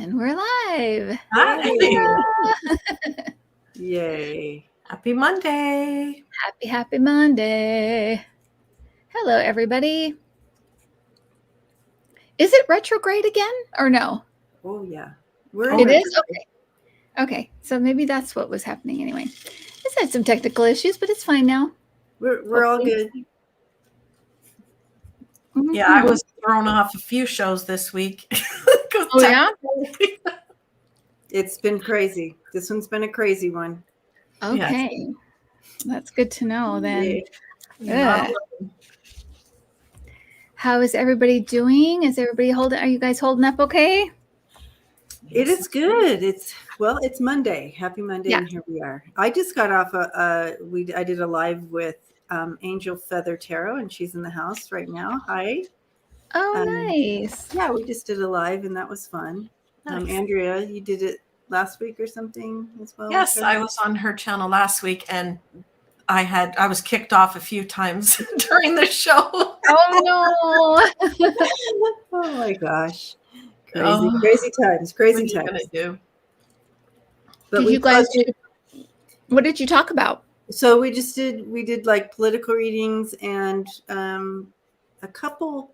And we're live. Hi. Yay. Happy Monday. Happy Monday. Hello, everybody. Is it retrograde again or no? Oh, yeah. It is? Okay. So maybe that's what was happening anyway. Just had some technical issues, but it's fine now. We're all good. Mm-hmm. Yeah, I was thrown off a few shows this week. Oh, yeah? It's been crazy. This one's been a crazy one. Okay. Yes. That's good to know then. Yeah. How is everybody doing? Is everybody are you guys holding up okay? It is good. It's Monday. Happy Monday, Yeah. And here we are. I just got off I did a live with Angel Feather Tarot, and she's in the house right now. Hi. Oh, nice. Yeah, we just did a live, and that was fun. Nice. Andrea, you did it last week or something as well? Yes, I was on her channel last week, and I was kicked off a few times during the show. Oh no. Oh my gosh. Crazy times. What are you gonna do? But what did you talk about? So we did like political readings and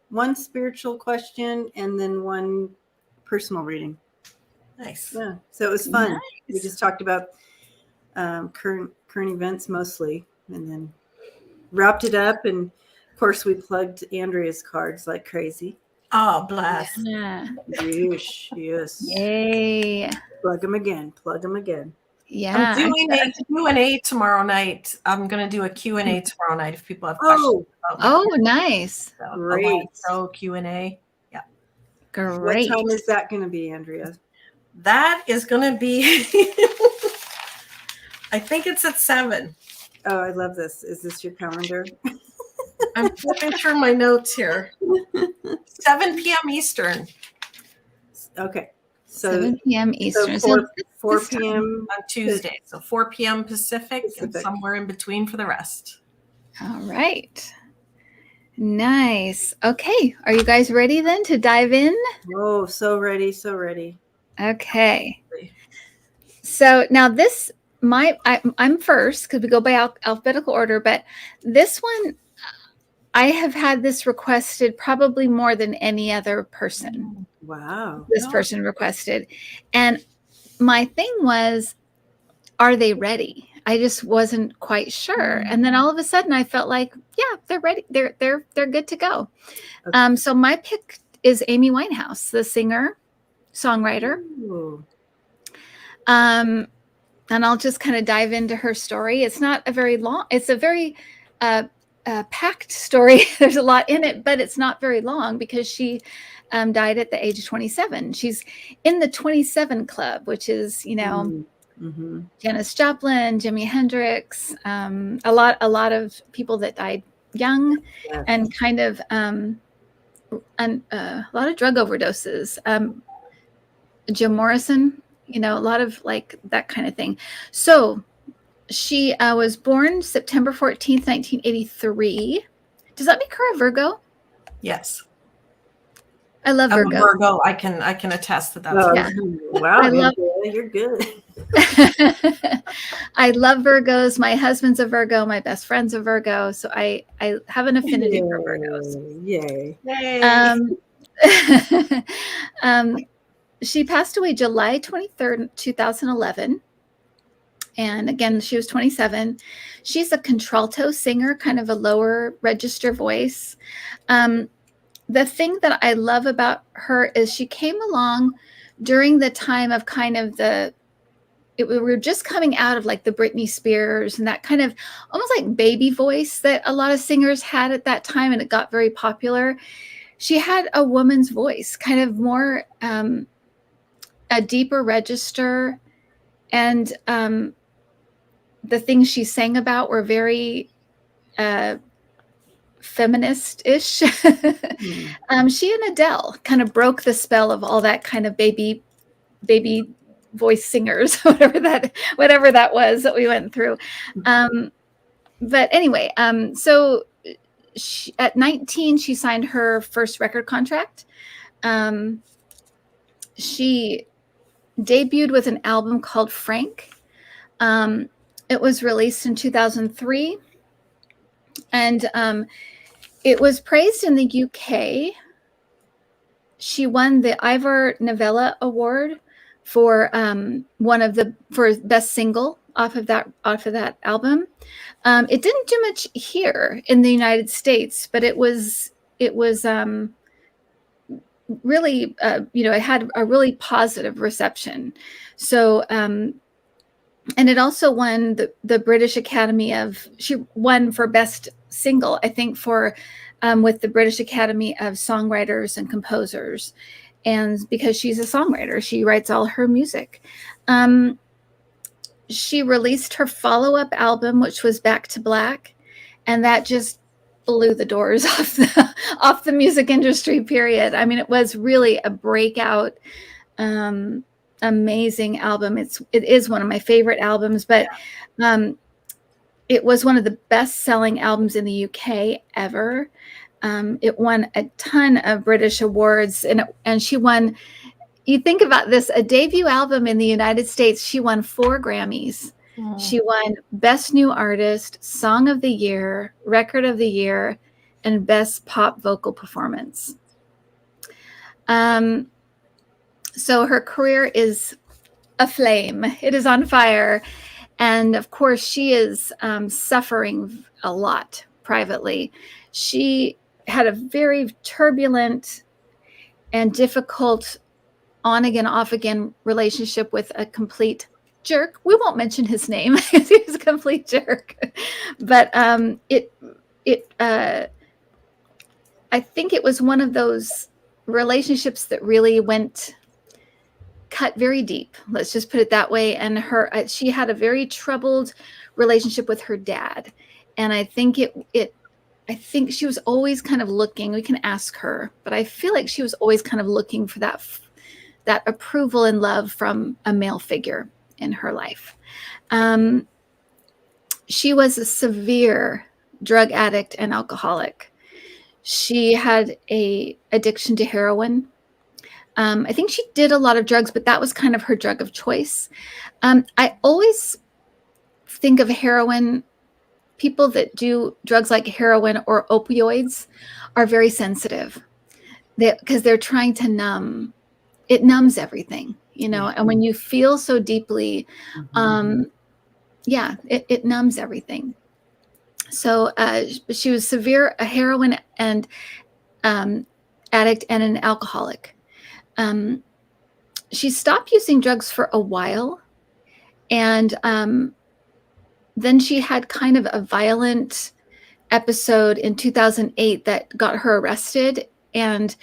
one spiritual question and then one personal reading. Nice. Yeah. So it was fun. Nice. We just talked about current events mostly, and then wrapped it up, and of course we plugged Andrea's cards like crazy. Oh, bless. Yeah. Yes. Yay. Plug them again. Yeah. I'm doing a Q&A tomorrow night. I'm going to do a Q&A tomorrow night if people have questions. Nice. So, great. So Q&A. Yeah. Great. What time is that going to be, Andrea? That is going to be, I think it's at 7. Oh, I love this. Is this your calendar? I'm flipping through my notes here. 7 p.m. Eastern. Okay. So 7 p.m. Eastern. So 4 p.m. on Tuesday. So 4 p.m. Pacific and somewhere in between for the rest. All right. Nice. Okay. Are you guys ready then to dive in? Oh, so ready. Okay. So now I'm first because we go by alphabetical order, but this one, I have had this requested probably more than any other person. Wow. This person requested. And my thing was, are they ready? I just wasn't quite sure. And then all of a sudden I felt like, yeah, they're ready. They're good to go. Okay. So my pick is Amy Winehouse, the singer, songwriter. Ooh. And I'll just kind of dive into her story. It's not a very long, it's a very packed story. There's a lot in it, but it's not very long because she died at the age of 27. She's in the 27 Club, which is, Janis Joplin, Jimi Hendrix, a lot of people that died young, yes. And kind of a lot of drug overdoses. Jim Morrison, a lot of like that kind of thing. So she was born September 14th, 1983. Does that make her a Virgo? Yes. I love Virgo. Virgo. I can attest to that. Oh, yeah. Wow, you're good. I love Virgos. My husband's a Virgo. My best friend's a Virgo. So I have an affinity for Virgos. Yay. She passed away July 23rd, 2011. And again, she was 27. She's a contralto singer, kind of a lower register voice. The thing that I love about her is she came along during the time of kind of we were just coming out of like the Britney Spears and that kind of almost like baby voice that a lot of singers had at that time. And it got very popular. She had a woman's voice, kind of more a deeper register. And the things she sang about were very feminist-ish. She and Adele kind of broke the spell of all that kind of baby voice singers, whatever that was that we went through. But anyway, so at 19, she signed her first record contract. She debuted with an album called Frank. It was released in 2003, and it was praised in the UK. She won the Ivor Novello Award for for best single off of that album. It didn't do much here in the United States, but it was really it had a really positive reception. So and it also won the British Academy she won for best single, I think, for with the British Academy of Songwriters and Composers. And because she's a songwriter, she writes all her music. She released her follow-up album, which was Back to Black, and that just blew the doors off the music industry, period. I mean, it was really a breakout, amazing album. It is one of my favorite albums, but it was one of the best-selling albums in the UK ever. It won a ton of British awards, and she won. You think about this, a debut album in the United States, she won 4 Grammys. She won Best New Artist, Song of the Year, Record of the Year, and Best Pop Vocal Performance. So her career is aflame. It is on fire. And of course, she is suffering a lot privately. She had a very turbulent and difficult on-again, off-again relationship with a complete jerk. We won't mention his name because he was a complete jerk. But I think it was one of those relationships that really cut very deep. Let's just put it that way. And she had a very troubled relationship with her dad. And I think I think she was always kind of looking, we can ask her, but I feel like she was always kind of looking for that approval and love from a male figure in her life. She was a severe drug addict and alcoholic. She had a addiction to heroin. I think she did a lot of drugs, but that was kind of her drug of choice. I always think of heroin, people that do drugs like heroin or opioids are very sensitive because they're trying to numb. It numbs everything, and when you feel so deeply, it numbs everything. So she was a heroin and addict and an alcoholic. She stopped using drugs for a while, and then she had kind of a violent episode in 2008 that got her arrested. And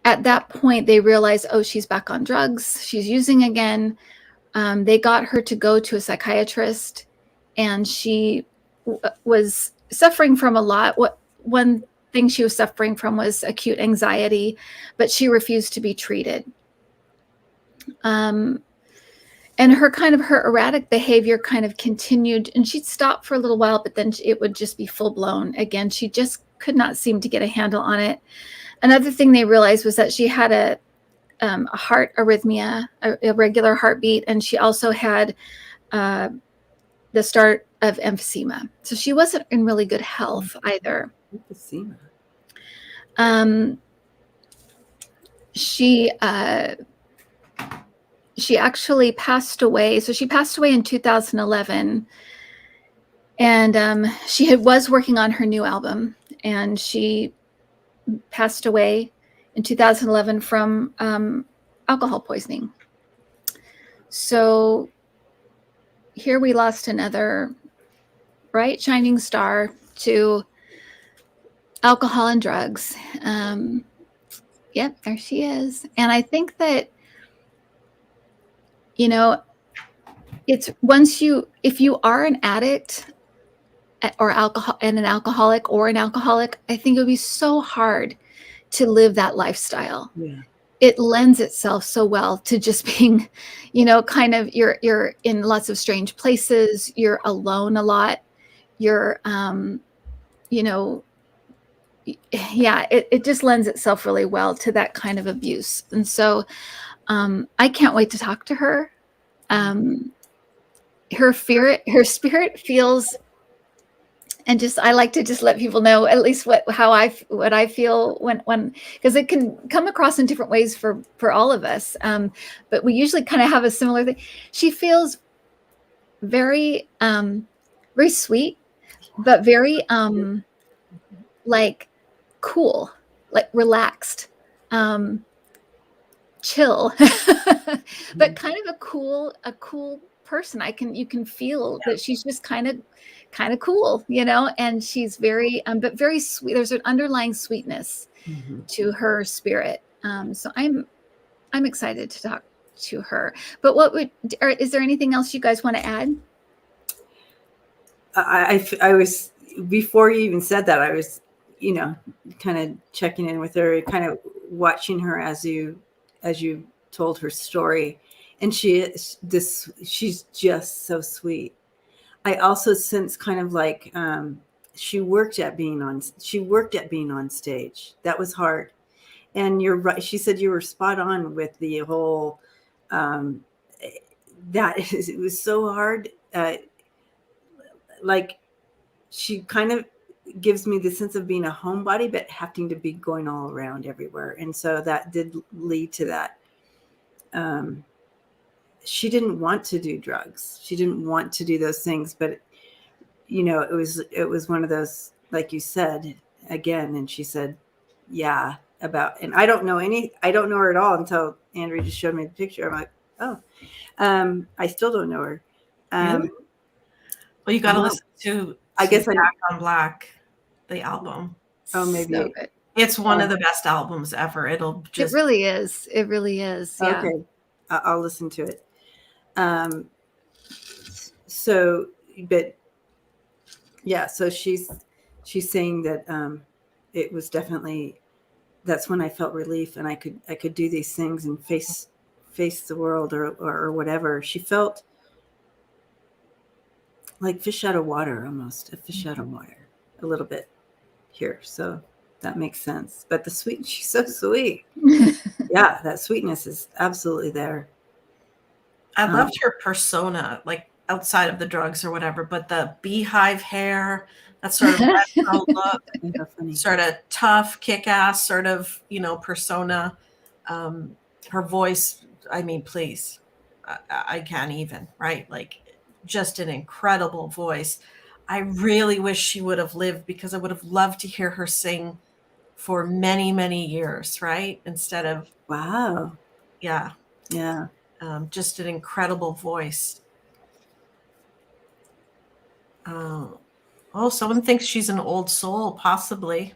at that point, they realized, oh, she's back on drugs. She's using again. They got her to go to a psychiatrist, and she was suffering from a lot. One thing she was suffering from was acute anxiety, but she refused to be treated. And her erratic behavior kind of continued, and she'd stop for a little while, but then it would just be full blown again. She just could not seem to get a handle on it. Another thing they realized was that she had a heart arrhythmia, a irregular heartbeat, and she also had the start of emphysema. So she wasn't in really good health either. Emphysema. She actually passed away. So she passed away in 2011, and she was working on her new album, and she passed away in 2011 from alcohol poisoning. So here we lost another bright, shining star to alcohol and drugs. Yep, there she is. And I think that, it's if you are an addict or an alcoholic, I think it would be so hard to live that lifestyle. Yeah. It lends itself so well to just being, kind of you're in lots of strange places. You're alone a lot. You're, yeah, it just lends itself really well to that kind of abuse. And so I can't wait to talk to her. Her spirit feels, and just I like to just let people know at least what I feel when, because it can come across in different ways for all of us, but we usually kind of have a similar thing. She feels very very sweet, but very like cool, like relaxed, chill, but kind of a cool person. You can feel that she's just kind of cool, and she's very but very sweet. There's an underlying sweetness to her spirit. So I'm excited to talk to her. But is there anything else you guys want to add? I was, before you even said that, I was, kind of checking in with her, kind of watching her as you told her story, and she's just so sweet. I also sense kind of like she worked at being on stage. That was hard, and you're right. She said you were spot on with the whole. It was so hard. Like, she kind of gives me the sense of being a homebody, but having to be going all around everywhere. And so that did lead to that. She didn't want to do drugs. She didn't want to do those things, but it was one of those, like you said again. And she said, yeah, and I don't know her at all until Andrea just showed me the picture. I'm like, oh, I still don't know her. Really? Well, you got to listen to Black on Black, the album. Oh, maybe. So good. It's one of the best albums ever. It really is. It really is. Yeah. Okay. I'll listen to it. So, but yeah, so she's saying that it was definitely, that's when I felt relief, and I could do these things and face the world or whatever. She felt like fish out of water, almost a fish out of water, a little bit here. So that makes sense. But she's so sweet. Yeah, that sweetness is absolutely there. I loved her persona, like outside of the drugs or whatever, but the beehive hair, that sort of retro look, sort of tough, kick-ass sort of, persona. Her voice, I mean, please, I can't even, right? Like, just an incredible voice. I really wish she would have lived, because I would have loved to hear her sing for many, many years, right? Instead of, wow. Yeah. Yeah. Just an incredible voice. Someone thinks she's an old soul, possibly.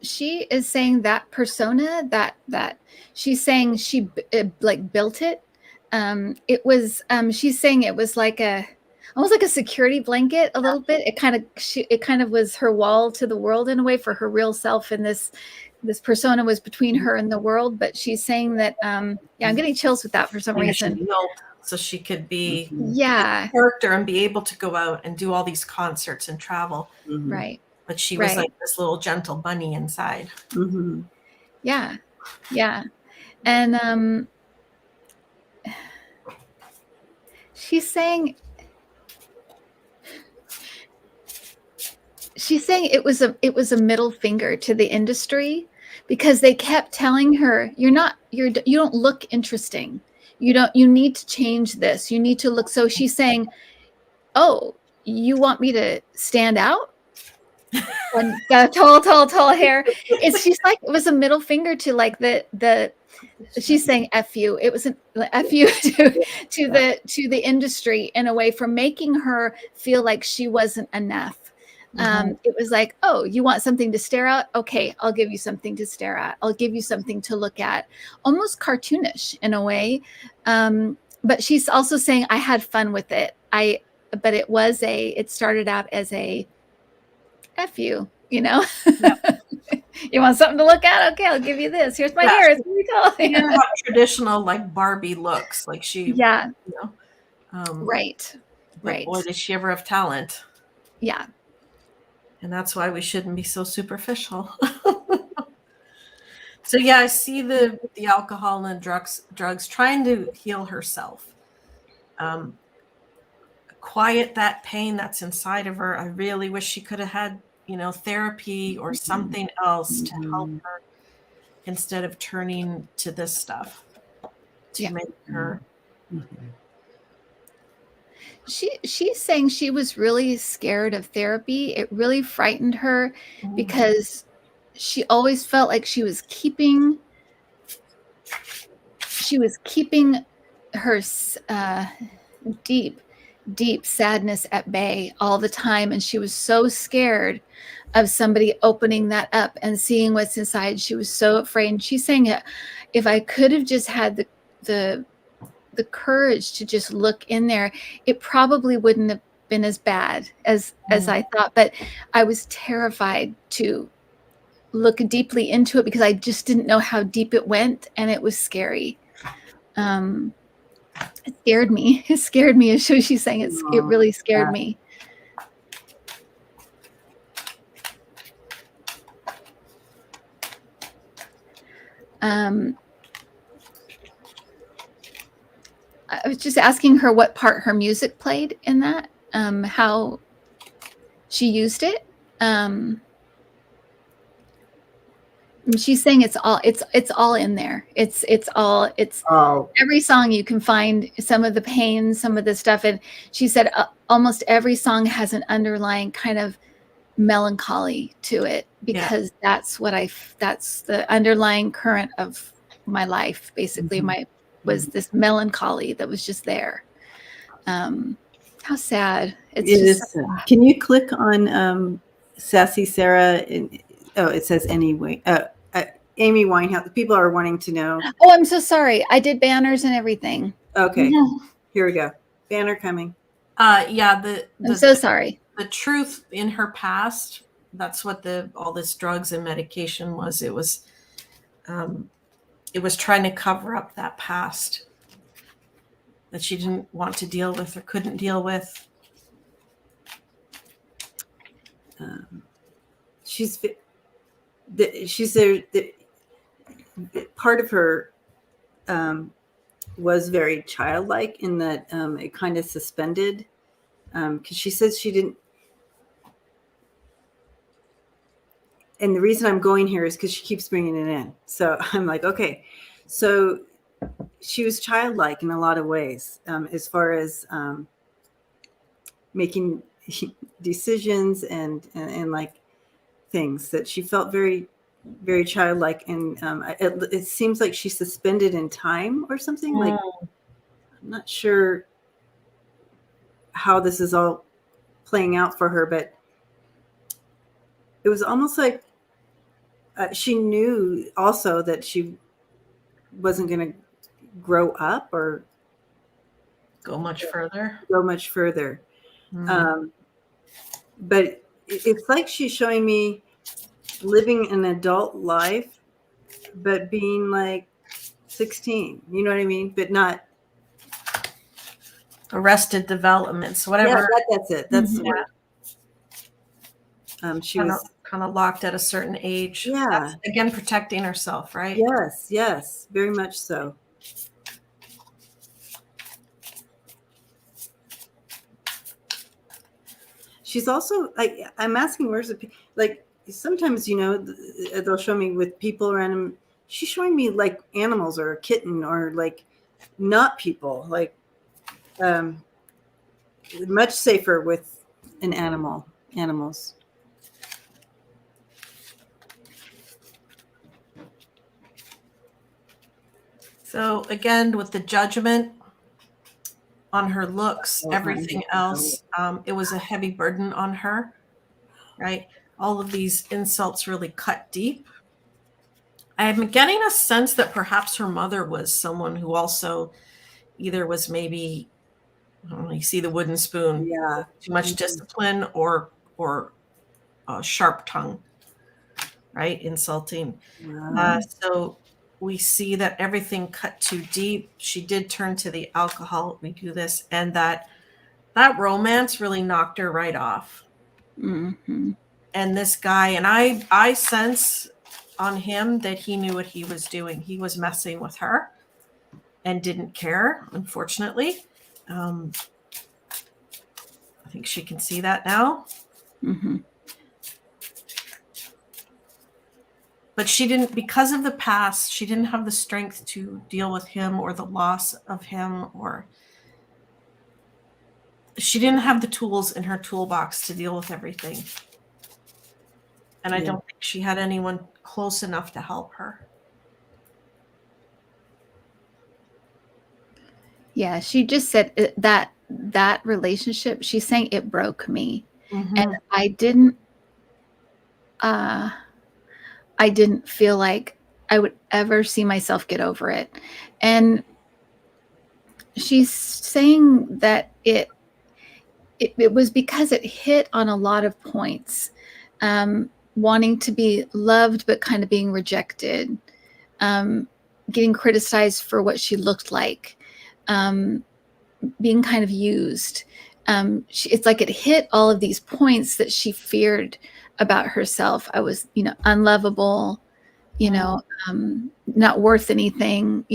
She is saying that persona, that she's saying she like built it. It was she's saying it was like almost like a security blanket a little bit. It kind of was her wall to the world in a way, for her real self, and this persona was between her and the world. But she's saying that I'm getting chills with that for some reason. So she could be a character and be able to go out and do all these concerts and travel. Right. But she was like this little gentle bunny inside. Mm-hmm. Yeah. Yeah. And she's saying it was a middle finger to the industry, because they kept telling her, you don't look interesting. You need to change this. You need to look. So she's saying, oh, you want me to stand out? And the tall hair. She's like, it was a middle finger to like the she's saying F you. It was an F you to the industry, in a way, for making her feel like she wasn't enough. It was like, oh, you want something to stare at? Okay, I'll give you something to stare at. I'll give you something to look at. Almost cartoonish in a way. But she's also saying, I had fun with it. But it started out as a F you, Yeah. You want something to look at? Okay, I'll give you this. Here's my hair. Here we go. She didn't have traditional like Barbie looks, like she. Yeah. Right. Right. boy, does she ever have talent. Yeah. And that's why we shouldn't be so superficial. So yeah, I see the alcohol and drugs trying to heal herself. Quiet that pain that's inside of her. I really wish she could have had, therapy or something else to help her instead of turning to this stuff to make her. She's saying she was really scared of therapy. It really frightened her because she always felt like she was keeping her deep sadness at bay all the time, and she was so scared of somebody opening that up and seeing what's inside. She was so afraid. And she's saying, if I could have just had the courage to just look in there, it probably wouldn't have been as bad as I thought. But I was terrified to look deeply into it because I just didn't know how deep it went, and it was scary. It scared me. It scared me. As she's saying, it really scared me. I was just asking her what part her music played in that, how she used it. She's saying it's all in there. It's every song you can find some of the pain, some of the stuff. And she said almost every song has an underlying kind of melancholy to it because that's the underlying current of my life. Basically, was this melancholy that was just there. How sad. It is. Can you click on Sassy Sarah? It says anyway. Amy Winehouse. People are wanting to know. Oh, I'm so sorry. I did banners and everything. Okay. Here we go. Banner coming. I'm so sorry. The truth in her past, that's what all this drugs and medication was. It was trying to cover up that past that she didn't want to deal with or couldn't deal with. She's there. Part of her was very childlike in that it kind of suspended because she says she didn't. And the reason I'm going here is because she keeps bringing it in. So I'm like, okay. So she was childlike in a lot of ways as far as making decisions and like things that she felt very, very childlike. And it seems like she's suspended in time or something. Like, I'm not sure how this is all playing out for her, but it was almost like she knew also that she wasn't going to grow up or go much further. But it's like she's showing me living an adult life, but being like 16. You know what I mean? But not arrested developments, whatever. Yeah, that's it. That's the word. She was kind of locked at a certain age. Yeah. That's, again, protecting herself, right? Yes, very much so. She's also I'm asking where's the like sometimes they'll show me with people around them. She's showing me like animals or a kitten or like not people, like much safer with an animals. So again, with the judgment on her looks, everything else, it was a heavy burden on her, right? All of these insults really cut deep. I'm getting a sense that perhaps her mother was someone who also either was maybe, I don't know, you see the wooden spoon, too much discipline or sharp tongue, right? Insulting. So we see that everything cut too deep. She did turn to the alcohol. We do this, and that that romance really knocked her right off. Mm-hmm. And this guy, and I sense on him that he knew what he was doing. He was messing with her and didn't care, unfortunately. I think she can see that now. Mm-hmm. But she didn't, because of the past, she didn't have the strength to deal with him or the loss of him, or she didn't have the tools in her toolbox to deal with everything. And I don't think she had anyone close enough to help her. Yeah, she just said that relationship, she's saying it broke me. Mm-hmm. And I didn't feel like I would ever see myself get over it. And she's saying that it was because it hit on a lot of points. Wanting to be loved, but kind of being rejected, getting criticized for what she looked like, being kind of used. It's like it hit all of these points that she feared about herself. I was, unlovable, not worth anything,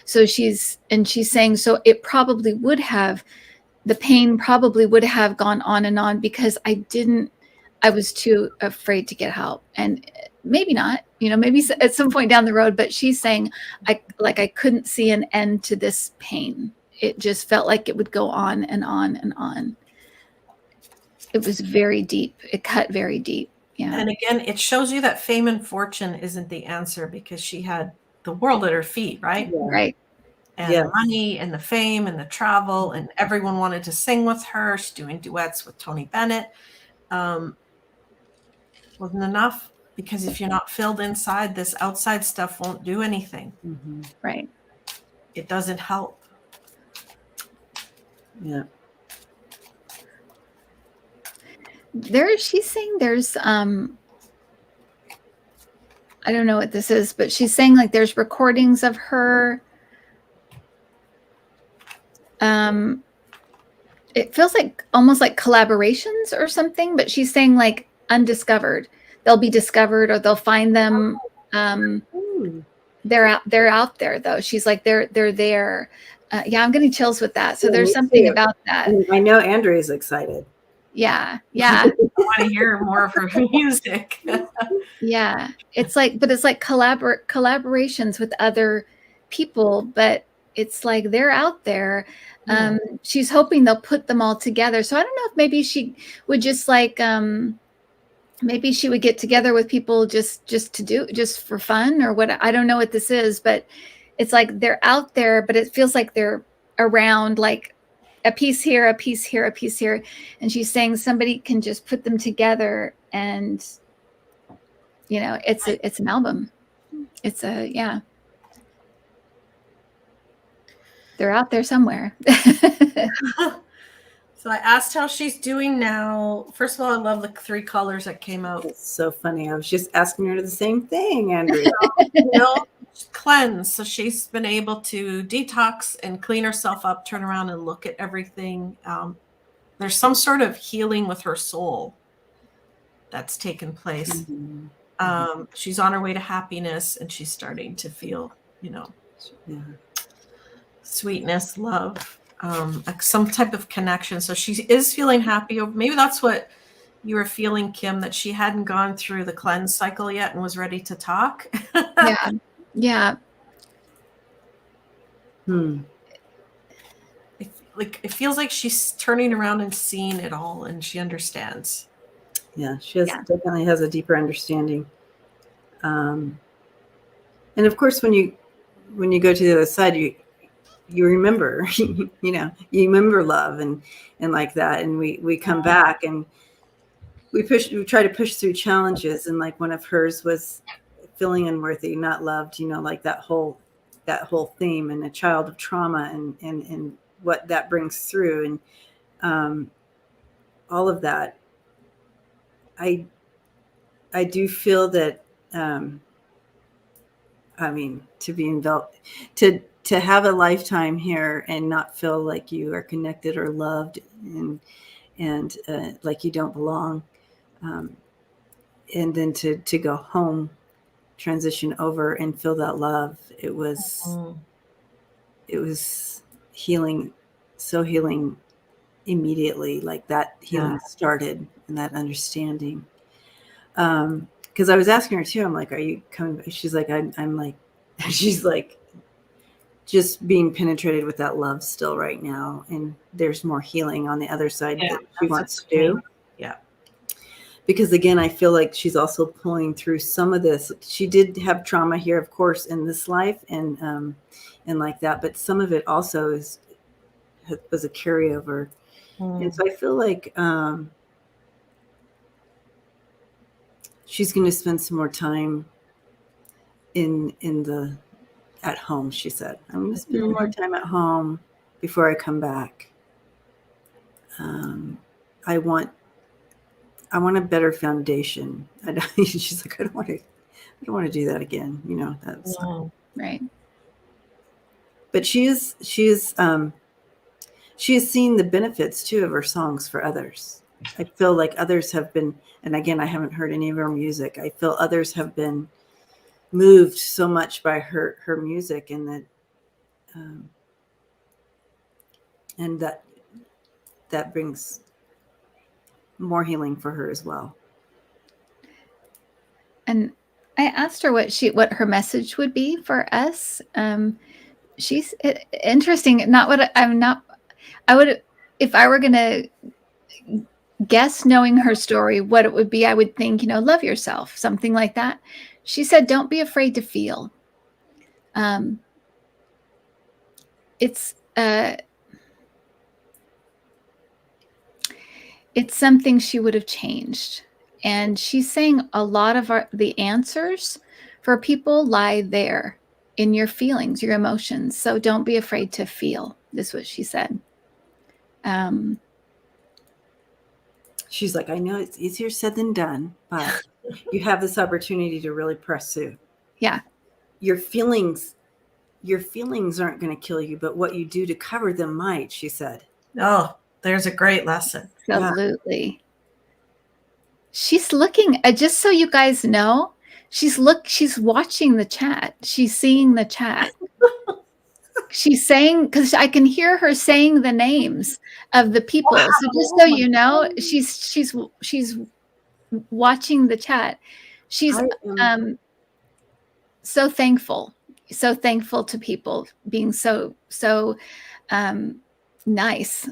so she's saying, so it probably would have, the pain probably would have gone on and on because I was too afraid to get help. And maybe not, maybe at some point down the road, but she's saying I couldn't see an end to this pain. It just felt like it would go on and on and on. It was very deep. It cut very deep. Yeah. And again, it shows you that fame and fortune isn't the answer, because she had the world at her feet, right? Yeah. Right. And the money and the fame and the travel, and everyone wanted to sing with her. She's doing duets with Tony Bennett. Wasn't enough, because if you're not filled inside, this outside stuff won't do anything. Mm-hmm. Right. It doesn't help. Yeah. She's saying there's I don't know what this is, but she's saying like there's recordings of her. It feels like almost like collaborations or something, but she's saying like undiscovered. They'll be discovered, or they'll find them. They're out there though. She's like they're there. Yeah, I'm getting chills with that. So there's something about that. I know Andrea's excited. Yeah. I want to hear more of her music. Yeah. It's like collaborations with other people, but it's like they're out there. She's hoping they'll put them all together. So I don't know if maybe she would just like maybe she would get together with people just for fun or what. I don't know what this is, but it's like they're out there, but it feels like they're around, like a piece here, a piece here, a piece here. And she's saying somebody can just put them together, and it's an album. They're out there somewhere. So I asked how she's doing now. First of all, I love the 3 colors that came out. It's so funny. I was just asking her the same thing, Andrea. Cleanse. So she's been able to detox and clean herself up, turn around and look at everything. There's some sort of healing with her soul that's taken place. Mm-hmm. She's on her way to happiness, and she's starting to feel, sweetness, love, some type of connection. So she is feeling happy. Maybe that's what you were feeling, Kim, that she hadn't gone through the cleanse cycle yet and was ready to talk. Yeah. It feels like she's turning around and seeing it all, and she understands. Yeah, she definitely has a deeper understanding. And of course, when you go to the other side, you remember, you remember love and like that. And we come back and we try to push through challenges. And like one of hers was feeling unworthy, not loved, like that whole theme, and a child of trauma and what that brings through. And all of that, I do feel that I mean, to be enveloped, to have a lifetime here and not feel like you are connected or loved and like you don't belong, and then to go home, transition over and feel that love. It was healing, so healing immediately. Like that healing started and that understanding. Because I was asking her too. I'm like, "Are you coming back?" She's like, I'm like, she's like, just being penetrated with that love still right now, and there's more healing on the other side that she wants to do. Yeah. Because again, I feel like she's also pulling through some of this. She did have trauma here, of course, in this life, and like that. But some of it also was a carryover, and so I feel like she's going to spend some more time at home. She said, "I'm going to spend more time at home before I come back. I want a better foundation." She's like, I don't want to do that again. You know, that's right. But she has seen the benefits too of her songs for others. I feel like others have been, and again, I haven't heard any of her music. I feel others have been moved so much by her music, and that brings more healing for her as well. And I asked her what her message would be for us. She's interesting. Not what I'm not. I would, if I were going to guess, knowing her story, what it would be, I would think, love yourself, something like that. She said, don't be afraid to feel. It's something she would have changed. And she's saying a lot of the answers for people lie there in your feelings, your emotions. So don't be afraid to feel. This is what she said. She's like, I know it's easier said than done, but you have this opportunity to really pursue. Yeah. Your feelings aren't going to kill you, but what you do to cover them might, she said. Oh, there's a great lesson. Absolutely. Yeah. She's looking, just so you guys know, she's watching the chat. She's seeing the chat. She's saying, because I can hear her saying the names of the people. Wow. So just so you know, she's watching the chat. She's so thankful to people being so nice.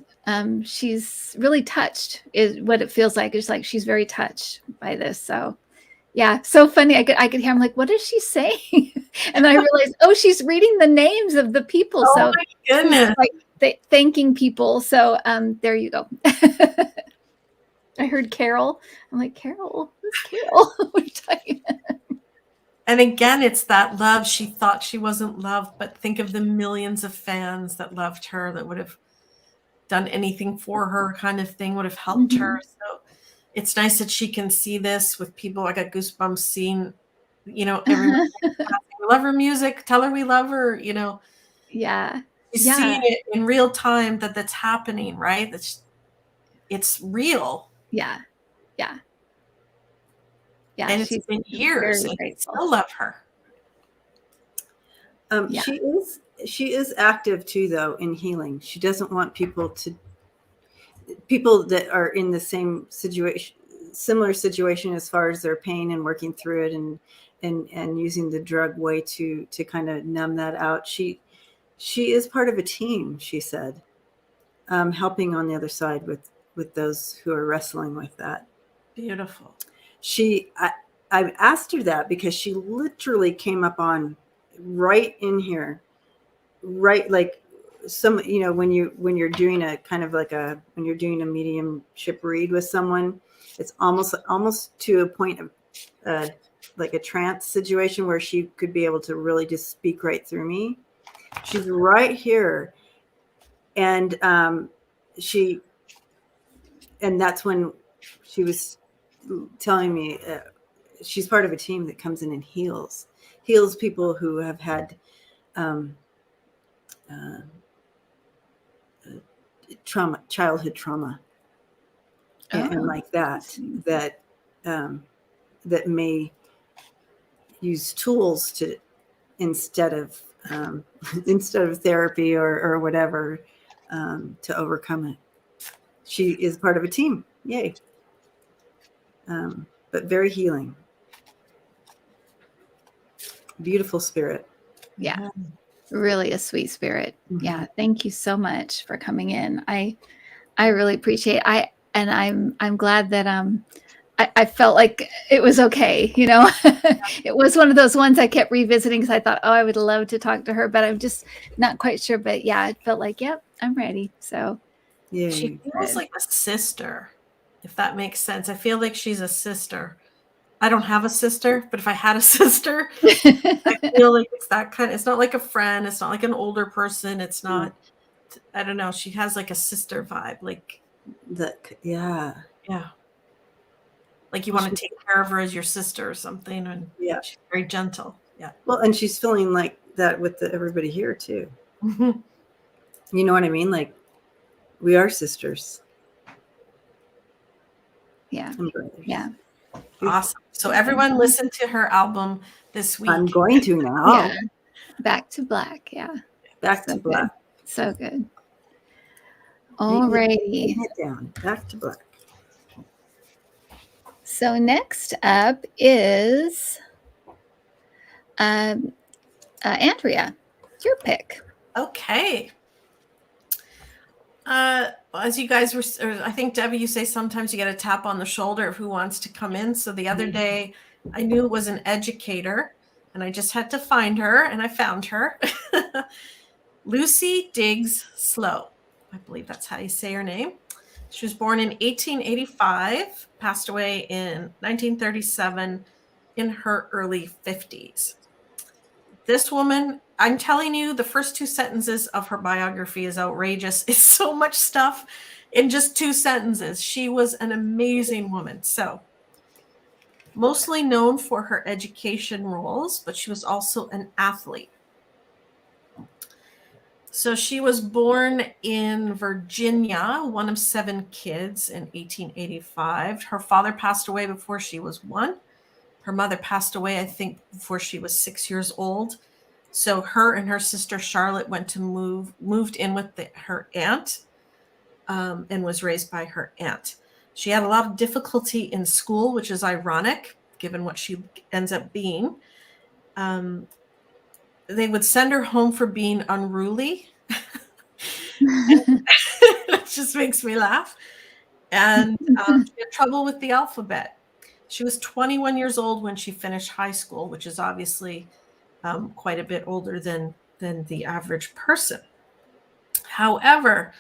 She's really touched, is what it feels like. It's like she's very touched by this. So yeah, so funny. I could hear, I'm like, what is she saying? And I realized, she's reading the names of the people. Oh, so my goodness. Like thanking people. So there you go. I heard Carol. I'm like, Carol, who's Carol? And again, it's that love. She thought she wasn't loved, but think of the millions of fans that loved her, that would have done anything for her, kind of thing, would have helped her. So it's nice that she can see this with people. I got goosebumps seeing, everyone. We love her music. Tell her we love her. Yeah. She's seeing it in real time that's happening, right? It's real. Yeah. Yeah. Yeah. And it's been years, and I still love her. She is active too, though, in healing. She doesn't want people that are in the same situation, similar situation as far as their pain and working through it and using the drug way to kind of numb that out. She is part of a team, she said, helping on the other side with those who are wrestling with that. Beautiful. I asked her that because she literally came up on right in here, right, like some, when you're doing a kind of like when you're doing a mediumship read with someone, it's almost to a point of like a trance situation where she could be able to really just speak right through me. She's right here, and and that's when she was telling me she's part of a team that comes in and heals people who have had childhood trauma, and like that that may use tools to instead of therapy or whatever to overcome it. She is part of a team. Yay. But very healing. Beautiful spirit. Yeah. Really a sweet spirit. Mm-hmm. Yeah. Thank you so much for coming in. I really appreciate it. I'm glad that I felt like it was okay. You know, it was one of those ones I kept revisiting because I thought, oh, I would love to talk to her, but I'm just not quite sure. But yeah, it felt like, yep, I'm ready. So Yeah. She feels like a sister, if that makes sense. I feel like she's a sister. I don't have a sister, but if I had a sister, I feel like it's that kind. It's not like a friend. It's not like an older person. It's not. I don't know. She has like a sister vibe. Like that. Yeah. Like you want to take care of her as your sister or something, and she's very gentle. Yeah. Well, and she's feeling like that with everybody here too. Mm-hmm. You know what I mean? Like we are sisters. Yeah. And brothers. Yeah. Awesome. So everyone listen to her album this week. I'm going to now. Yeah. Back to Black. Yeah. Back to Black. So good. All righty. It down. Back to Black. So next up is Andrea, your pick. Okay. As you guys were, I think Debbie, you say sometimes you get a tap on the shoulder of who wants to come in. So the other day I knew it was an educator and I just had to find her and I found her. Lucy Diggs Slowe. I believe that's how you say her name. She was born in 1885, passed away in 1937 in her early 50s. This woman, I'm telling you, the first 2 sentences of her biography is outrageous. It's so much stuff in just 2 sentences. She was an amazing woman. So, mostly known for her education roles, but she was also an athlete. So she was born in Virginia, one of 7 kids in 1885. Her father passed away before she was 1. Her mother passed away, I think, before she was 6 years old. So her and her sister Charlotte moved in with her aunt and was raised by her aunt. She had a lot of difficulty in school, which is ironic, given what she ends up being. They would send her home for being unruly. It just makes me laugh. And she had trouble with the alphabet. She was 21 years old when she finished high school, which is obviously quite a bit older than the average person. However,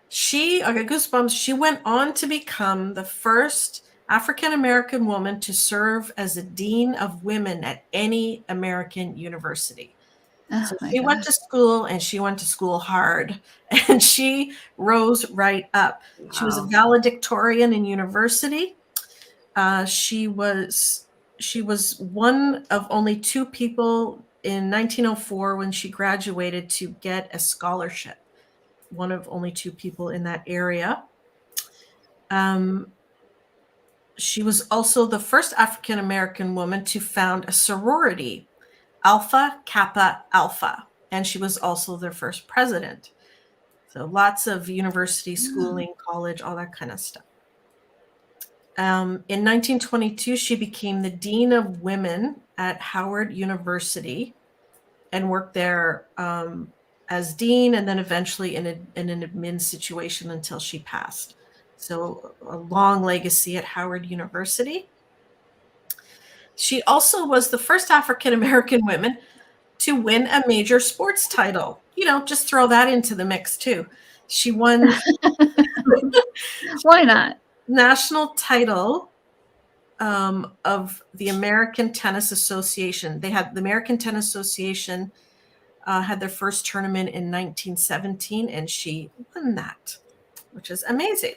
I got goosebumps. She went on to become the first African-American woman to serve as a dean of women at any American university. So she went to school and she went to school hard and she rose right up. Wow. She was a valedictorian in university. She was one of only 2 people in 1904 when she graduated to get a scholarship. One of only 2 people in that area. She was also the first African-American woman to found a sorority, Alpha Kappa Alpha, and she was also their first president. So lots of university schooling, college, all that kind of stuff. In 1922, she became the Dean of Women at Howard University and worked there as dean and then eventually in an admin situation until she passed. So a long legacy at Howard University. She also was the first African-American woman to win a major sports title. You know, just throw that into the mix too. She won. Why not? National title of the American Tennis Association. They had the American Tennis Association had their first tournament in 1917, and she won that, which is amazing.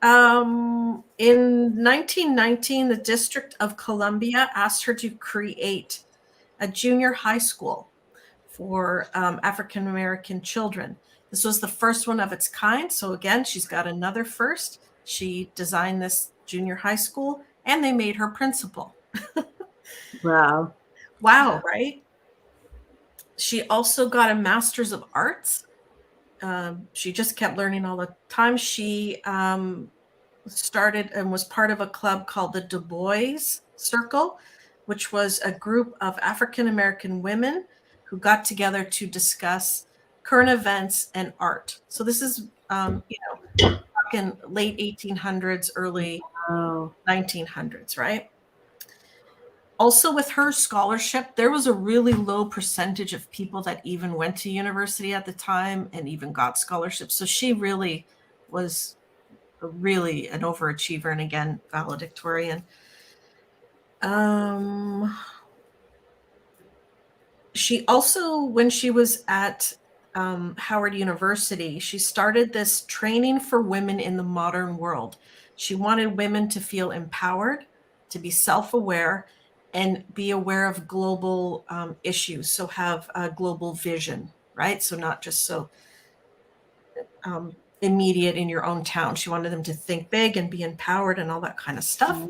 In 1919, the District of Columbia asked her to create a junior high school for African American children. This was the first one of its kind. So again, she's got another first. She designed this junior high school, and they made her principal. Wow. Wow, right? She also got a Master's of Arts. She just kept learning all the time. She started and was part of a club called the Du Bois Circle, which was a group of African American women who got together to discuss current events and art. So this is, in late 1800s, early 1900s, right? Also, with her scholarship, there was a really low percentage of people that even went to university at the time and even got scholarships. So she really was really an overachiever, and again, valedictorian. She also, when she was at Howard University, she started this training for women in the modern world. She wanted women to feel empowered, to be self-aware, and be aware of global issues. So have a global vision, right? So not just so immediate in your own town. She wanted them to think big and be empowered and all that kind of stuff.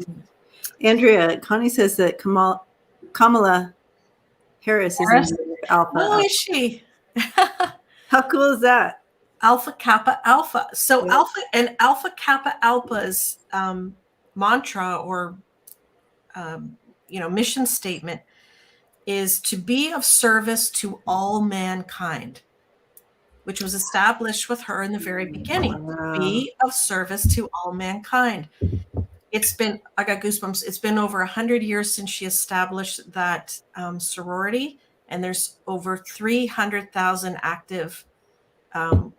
Andrea, Connie says that Kamala Harris is in Alpha. Oh, is she? How cool is that? Alpha Kappa Alpha. So Yeah. Alpha Kappa Alpha's mantra or mission statement is to be of service to all mankind, which was established with her in the very beginning. Wow. Be of service to all mankind. I got goosebumps. It's been over 100 years since she established that sorority, and there's over 300,000 active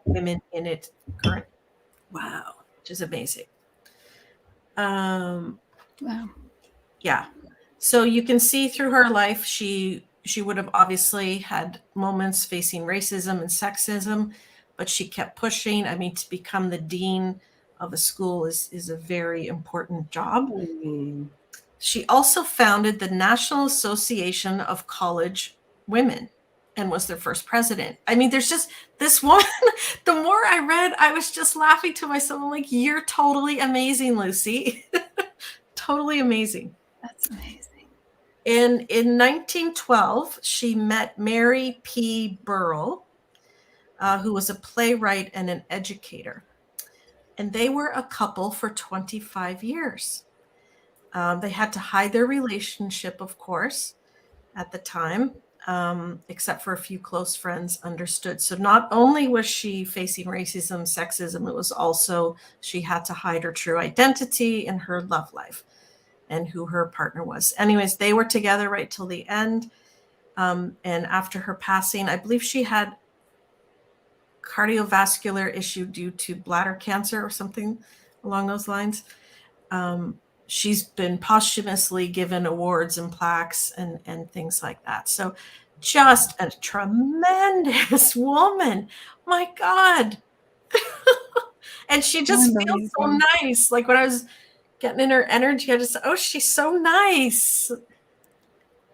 women in it currently. Wow. Which is amazing. Wow. Yeah. So you can see through her life, she would have obviously had moments facing racism and sexism, but she kept pushing. I mean, to become the dean of a school is a very important job. Mm-hmm. She also founded the National Association of College Women and was their first president. I mean, there's just this woman. The more I read, I was just laughing to myself. I'm like, you're totally amazing, Lucy. Totally amazing. That's amazing. In 1912, she met Mary P. Burrell, who was a playwright and an educator. And they were a couple for 25 years. They had to hide their relationship, of course, at the time, except for a few close friends understood. So not only was she facing racism, sexism, it was also she had to hide her true identity and her love life and who her partner was. Anyways, they were together right till the end. And after her passing, I believe she had cardiovascular issue due to bladder cancer or something along those lines. She's been posthumously given awards and plaques and things like that. So just a tremendous woman. My God. And she just feels so nice. Like when I was getting in her energy, I just, oh, she's so nice.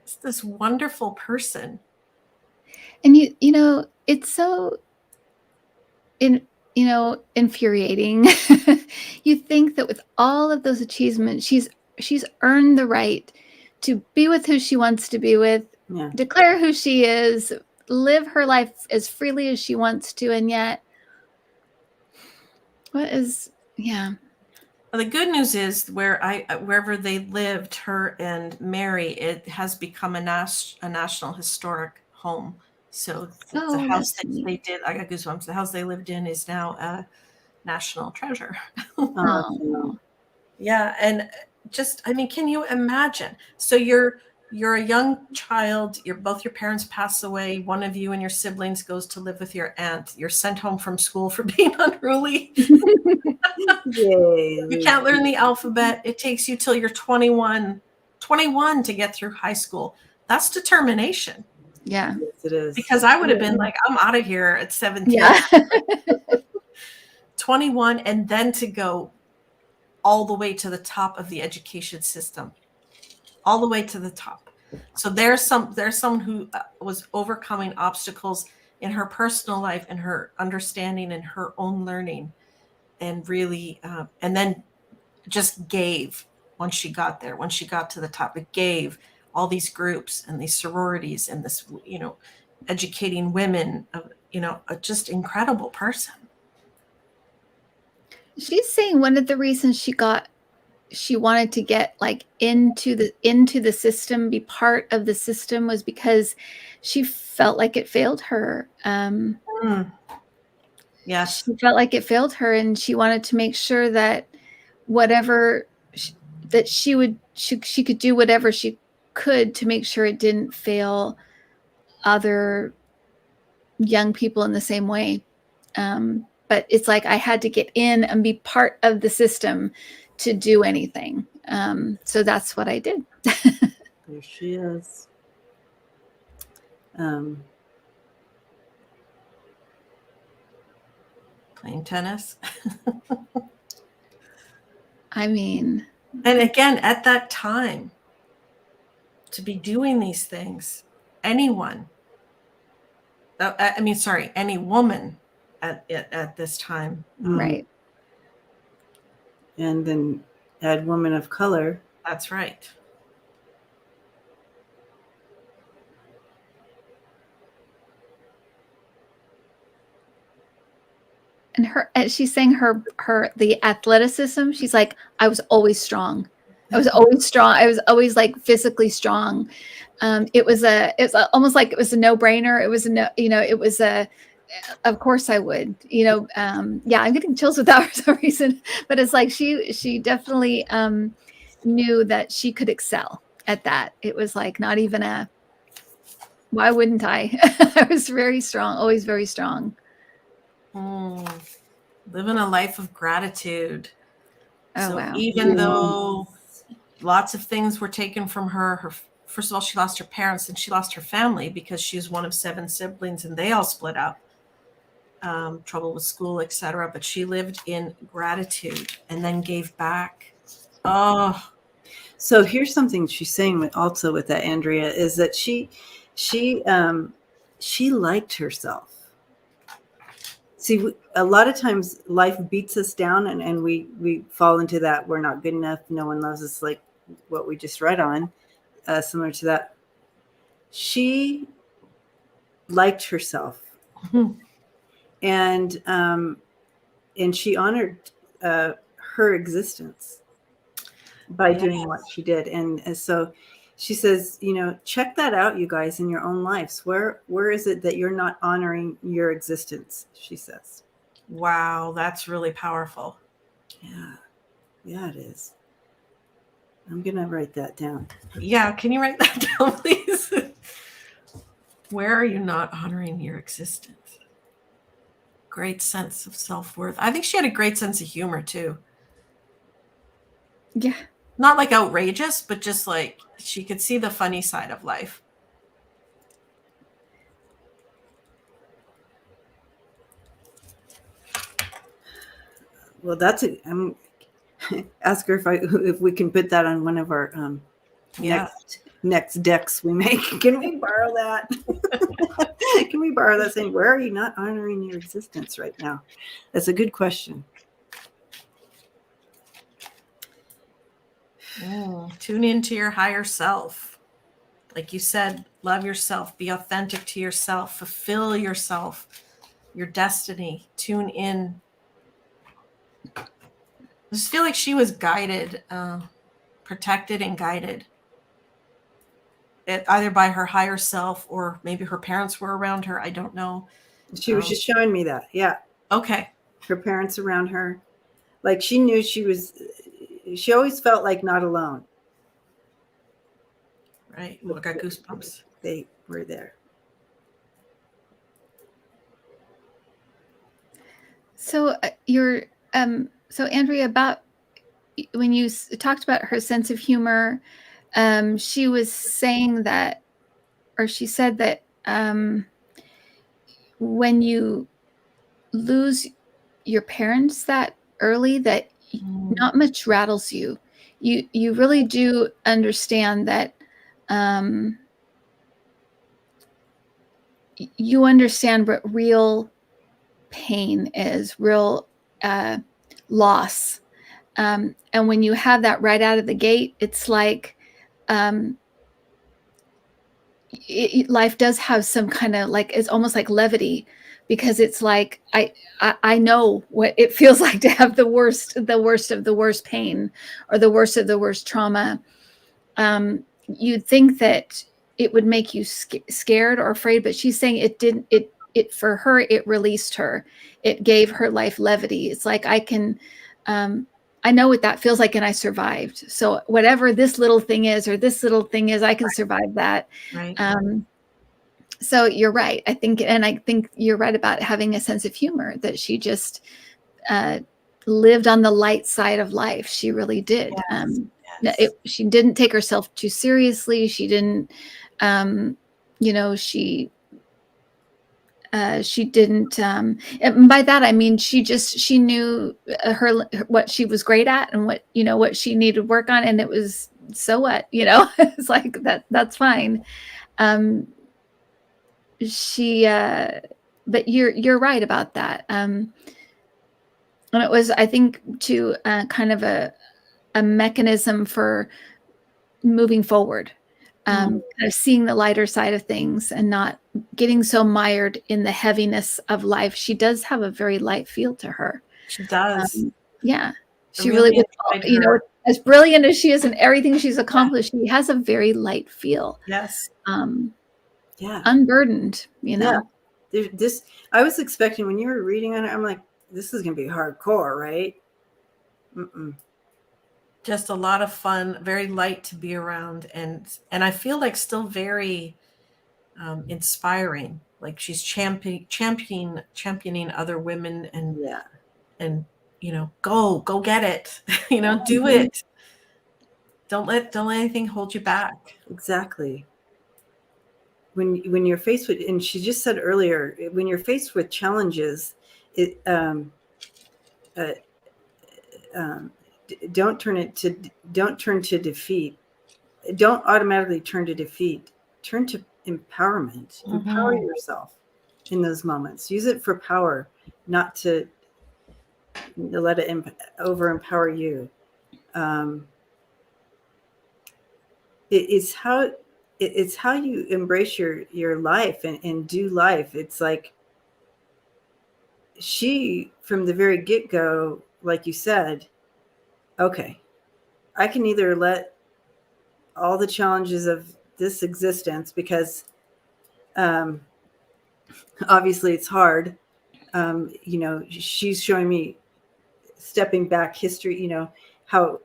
It's this wonderful person. And it's so infuriating. You think that with all of those achievements, she's earned the right to be with who she wants to be with, declare who she is, live her life as freely as she wants to, and yet Well, the good news is wherever they lived, her and Mary, it has become a national historic home. So the house that they did, I got goosebumps. The house they lived in is now a national treasure. Oh. Yeah, and just, I mean, can you imagine? So you're a young child. Both your parents pass away. One of you and your siblings goes to live with your aunt. You're sent home from school for being unruly. You can't learn the alphabet. It takes you till you're 21 to get through high school. That's determination. Yeah. Yes, it is. Because I would have been like, I'm out of here at 17. Yeah. 21, and then to go all the way to the top of the education system, all the way to the top. So there's someone who was overcoming obstacles in her personal life and her understanding and her own learning, and really, and then just gave once she got there, once she got to the top. It gave all these groups and these sororities and this, educating women, a just incredible person. She's saying one of the reasons she wanted to get like into the system, be part of the system, was because she felt like it failed her. Yes. She felt like it failed her, and she wanted to make sure that whatever that she could do whatever she could to make sure it didn't fail other young people in the same way. But it's like I had to get in and be part of the system to do anything. So that's what I did. There she is. Playing tennis. I mean, and again, at that time, to be doing these things, any woman at this time. Right. And then add woman of color. That's right. And she's saying the athleticism. She's like, I was always strong. I was always strong. I was always like physically strong. It was almost like it was a no-brainer. It was of course I would, yeah, I'm getting chills with that for some reason, but it's like, she definitely, knew that she could excel at that. It was like, not even why wouldn't I? I was very strong, always very strong. Living a life of gratitude. Oh, wow. Even though lots of things were taken from her, first of all, she lost her parents and she lost her family because she was one of 7 siblings and they all split up. Trouble with school, etc. But she lived in gratitude and then gave back. Oh, so here's something she's saying with that, Andrea, is that she liked herself. See, a lot of times life beats us down and we fall into that we're not good enough, no one loves us, like what we just read on, similar to that. She liked herself. And she honored her existence by doing what she did. And so she says, check that out, you guys, in your own lives. Where is it that you're not honoring your existence? She says. Wow, that's really powerful. Yeah, it is. I'm going to write that down. Yeah, can you write that down, please? Where are you not honoring your existence? Great sense of self-worth. I think she had a great sense of humor too. Yeah. Not like outrageous, but just like she could see the funny side of life. Well, I'm ask her if we can put that on one of our next decks we make. Can we borrow that? Can we borrow that saying, where are you not honoring your existence right now? That's a good question. Tune into your higher self. Like you said, love yourself, be authentic to yourself, fulfill yourself, your destiny, tune in. I just feel like she was guided, protected and guided. Either by her higher self or maybe her parents were around her. I don't know. She was just showing me that. Yeah. Okay. Her parents around her. Like she knew she always felt like not alone. Right. Well, I got goosebumps. They were there. So so Andrea, about when you talked about her sense of humor, she was saying that, or she said that when you lose your parents that early, that not much rattles you. You really do understand that you understand what real pain is, real loss. And when you have that right out of the gate, it's like life does have some kind of like, it's almost like levity, because it's like I know what it feels like to have the worst of the worst pain, or the worst of the worst trauma. You'd think that it would make you scared or afraid, but she's saying it didn't. It for her, it released her. It gave her life levity. It's like, I know what that feels like, and I survived. So whatever this little thing is, I can survive that. Right. So you're right. I think you're right about having a sense of humor, that she just lived on the light side of life. She really did. Yes. She didn't take herself too seriously. She didn't, she didn't, and by that I mean she knew what she was great at, and what she needed to work on, and it was, so what, it's like that's fine. But you're right about that. And it was, I think, to kind of a mechanism for moving forward. Kind of seeing the lighter side of things, and not getting so mired in the heaviness of life. She does have a very light feel to her. She does. Yeah. She really, as brilliant as she is and everything she's accomplished, she has a very light feel. Yes. Unburdened, Yeah. This, I was expecting, when you were reading on it, I'm like, this is going to be hardcore, right? Just a lot of fun, very light to be around, and I feel like still very inspiring. Like she's championing other women, and go get it. Do it. Don't let anything hold you back. Exactly. When you're faced with, and she just said earlier, when you're faced with challenges, don't turn to defeat. Don't automatically turn to defeat. Turn to empowerment. Empower yourself in those moments. Use it for power, not to let it over empower you. It's how you embrace your life and do life. It's like, she, from the very get-go, like you said, okay, I can either let all the challenges of this existence, because obviously it's hard. She's showing me, stepping back history, how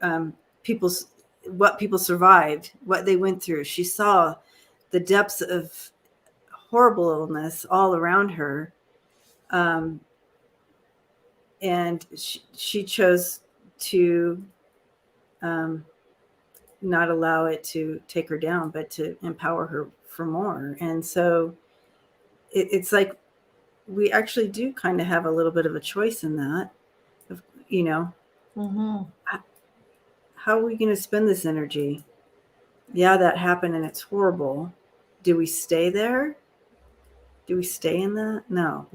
what people survived, what they went through. She saw the depths of horrible illness all around her. And she chose to not allow it to take her down, but to empower her for more. And so it's like, we actually do kind of have a little bit of a choice in that, how are we going to spend this energy? Yeah, that happened and it's horrible. Do we stay there? Do we stay in that? No.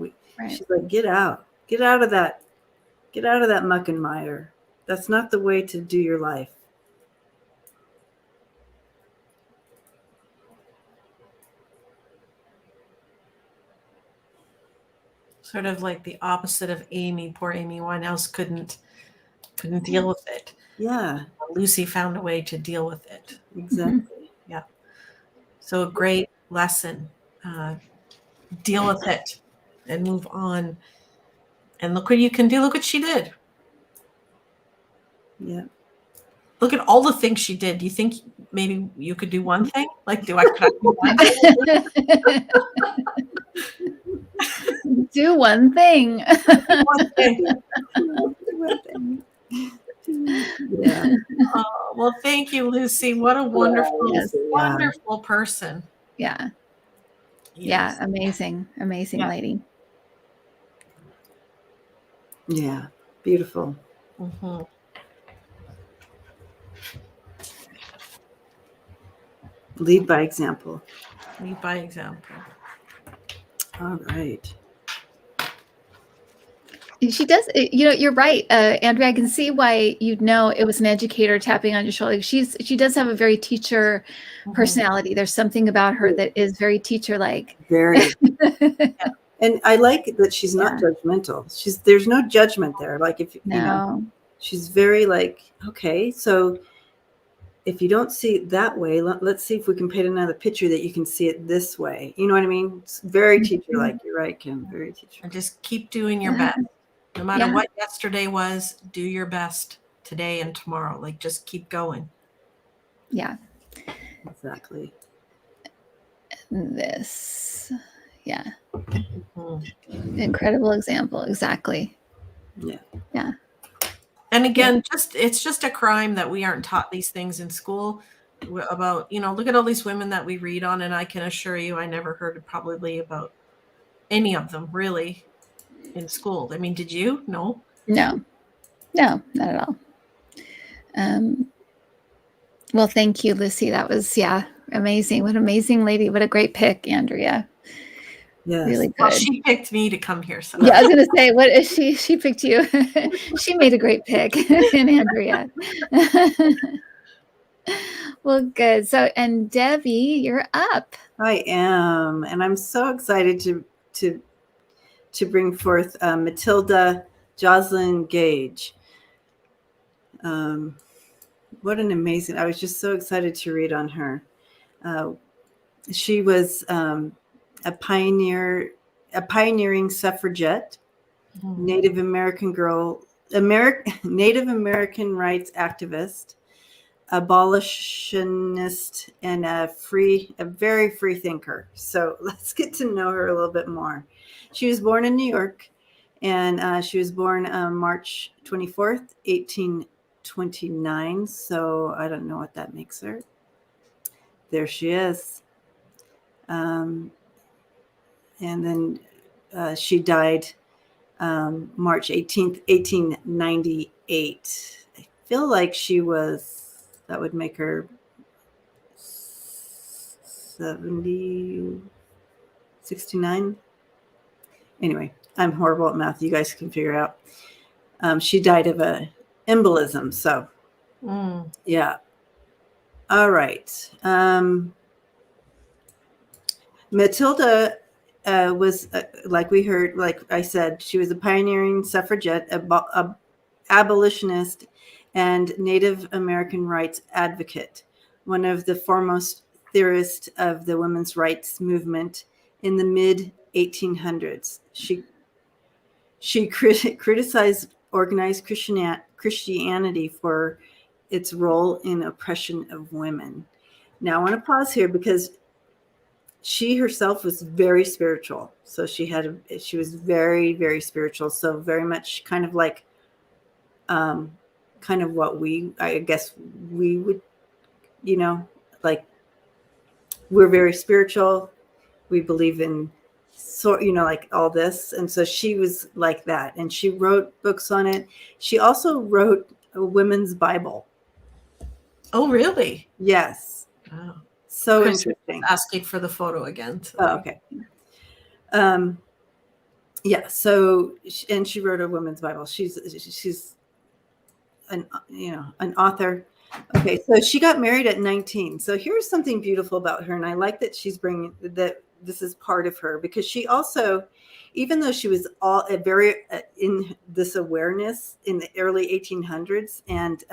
She's like, get out of that muck and mire. That's not the way to do your life. Sort of like the opposite of Amy. Poor Amy Winehouse couldn't deal with it. Yeah. Lucy found a way to deal with it. Exactly. Yeah. So a great lesson. Deal with it and move on. And look what you can do. Look what she did. Yeah. Look at all the things she did. Do you think maybe you could do one thing? Like, could I do one thing? Do one thing. One thing. Yeah. Oh, well, thank you, Lucy. What a wonderful, wonderful person. Yeah. Yes. Yeah. Amazing lady. Yeah. Beautiful. Lead by example. Lead by example. All right. She does, you're right, Andrea. I can see why you'd know it was an educator tapping on your shoulder. She does have a very teacher personality. There's something about her that is very teacher-like. Very. And I like that she's not judgmental. There's no judgment there. Like if you know, she's very like, okay, so if you don't see it that way, let's see if we can paint another picture that you can see it this way. You know what I mean? It's very teacher-like. You're right, Kim. Very teacher. And just keep doing your best. No matter what yesterday was, do your best today and tomorrow. Like, just keep going. Yeah. Exactly. This. Yeah. Incredible example. Exactly. Yeah. Yeah. And again, it's just a crime that we aren't taught these things in school about, look at all these women that we read on, and I can assure you I never heard probably about any of them really in school. I mean, did you? No, not at all. Well, thank you, Lucy. That was, amazing. What an amazing lady. What a great pick, Andrea. Yes. Really good. Well, she picked me to come here. So. Yeah, I was going to say, what is she picked you. She made a great pick in Andrea. Well, good. So, and Debbie, you're up. I am. And I'm so excited to bring forth Matilda Joslyn Gage. What an amazing, I was just so excited to read on her. She was a pioneering suffragette, Native American Native American rights activist, abolitionist, and a very free thinker. So let's get to know her a little bit more. She was born in New York, and she was born March 24th, 1829. So I don't know what that makes her. There she is. And then she died March 18th, 1898. I feel like that would make her 69. Anyway, I'm horrible at math. You guys can figure out. She died of an embolism. So, yeah. All right. Matilda was, like we heard, like I said, she was a pioneering suffragette, abolitionist, and Native American rights advocate, one of the foremost theorists of the women's rights movement in the mid-1800s. She criticized organized Christianity for its role in oppression of women. Now, I want to pause here because she herself was very spiritual. So she was very, very spiritual. So very much kind of like, kind of what I guess we would, like, we're very spiritual. We believe in like all this. And so she was like that. And she wrote books on it. She also wrote a women's Bible. Oh, really? Yes. Wow. So Chris interesting. Asking for the photo again. So. Oh, okay. Yeah. So, and she wrote a women's Bible. She's an author. Okay. So she got married at 19. So here's something beautiful about her. And I like that she's bringing that. This is part of her, because she also, even though she was very in this awareness in the early 1800s, and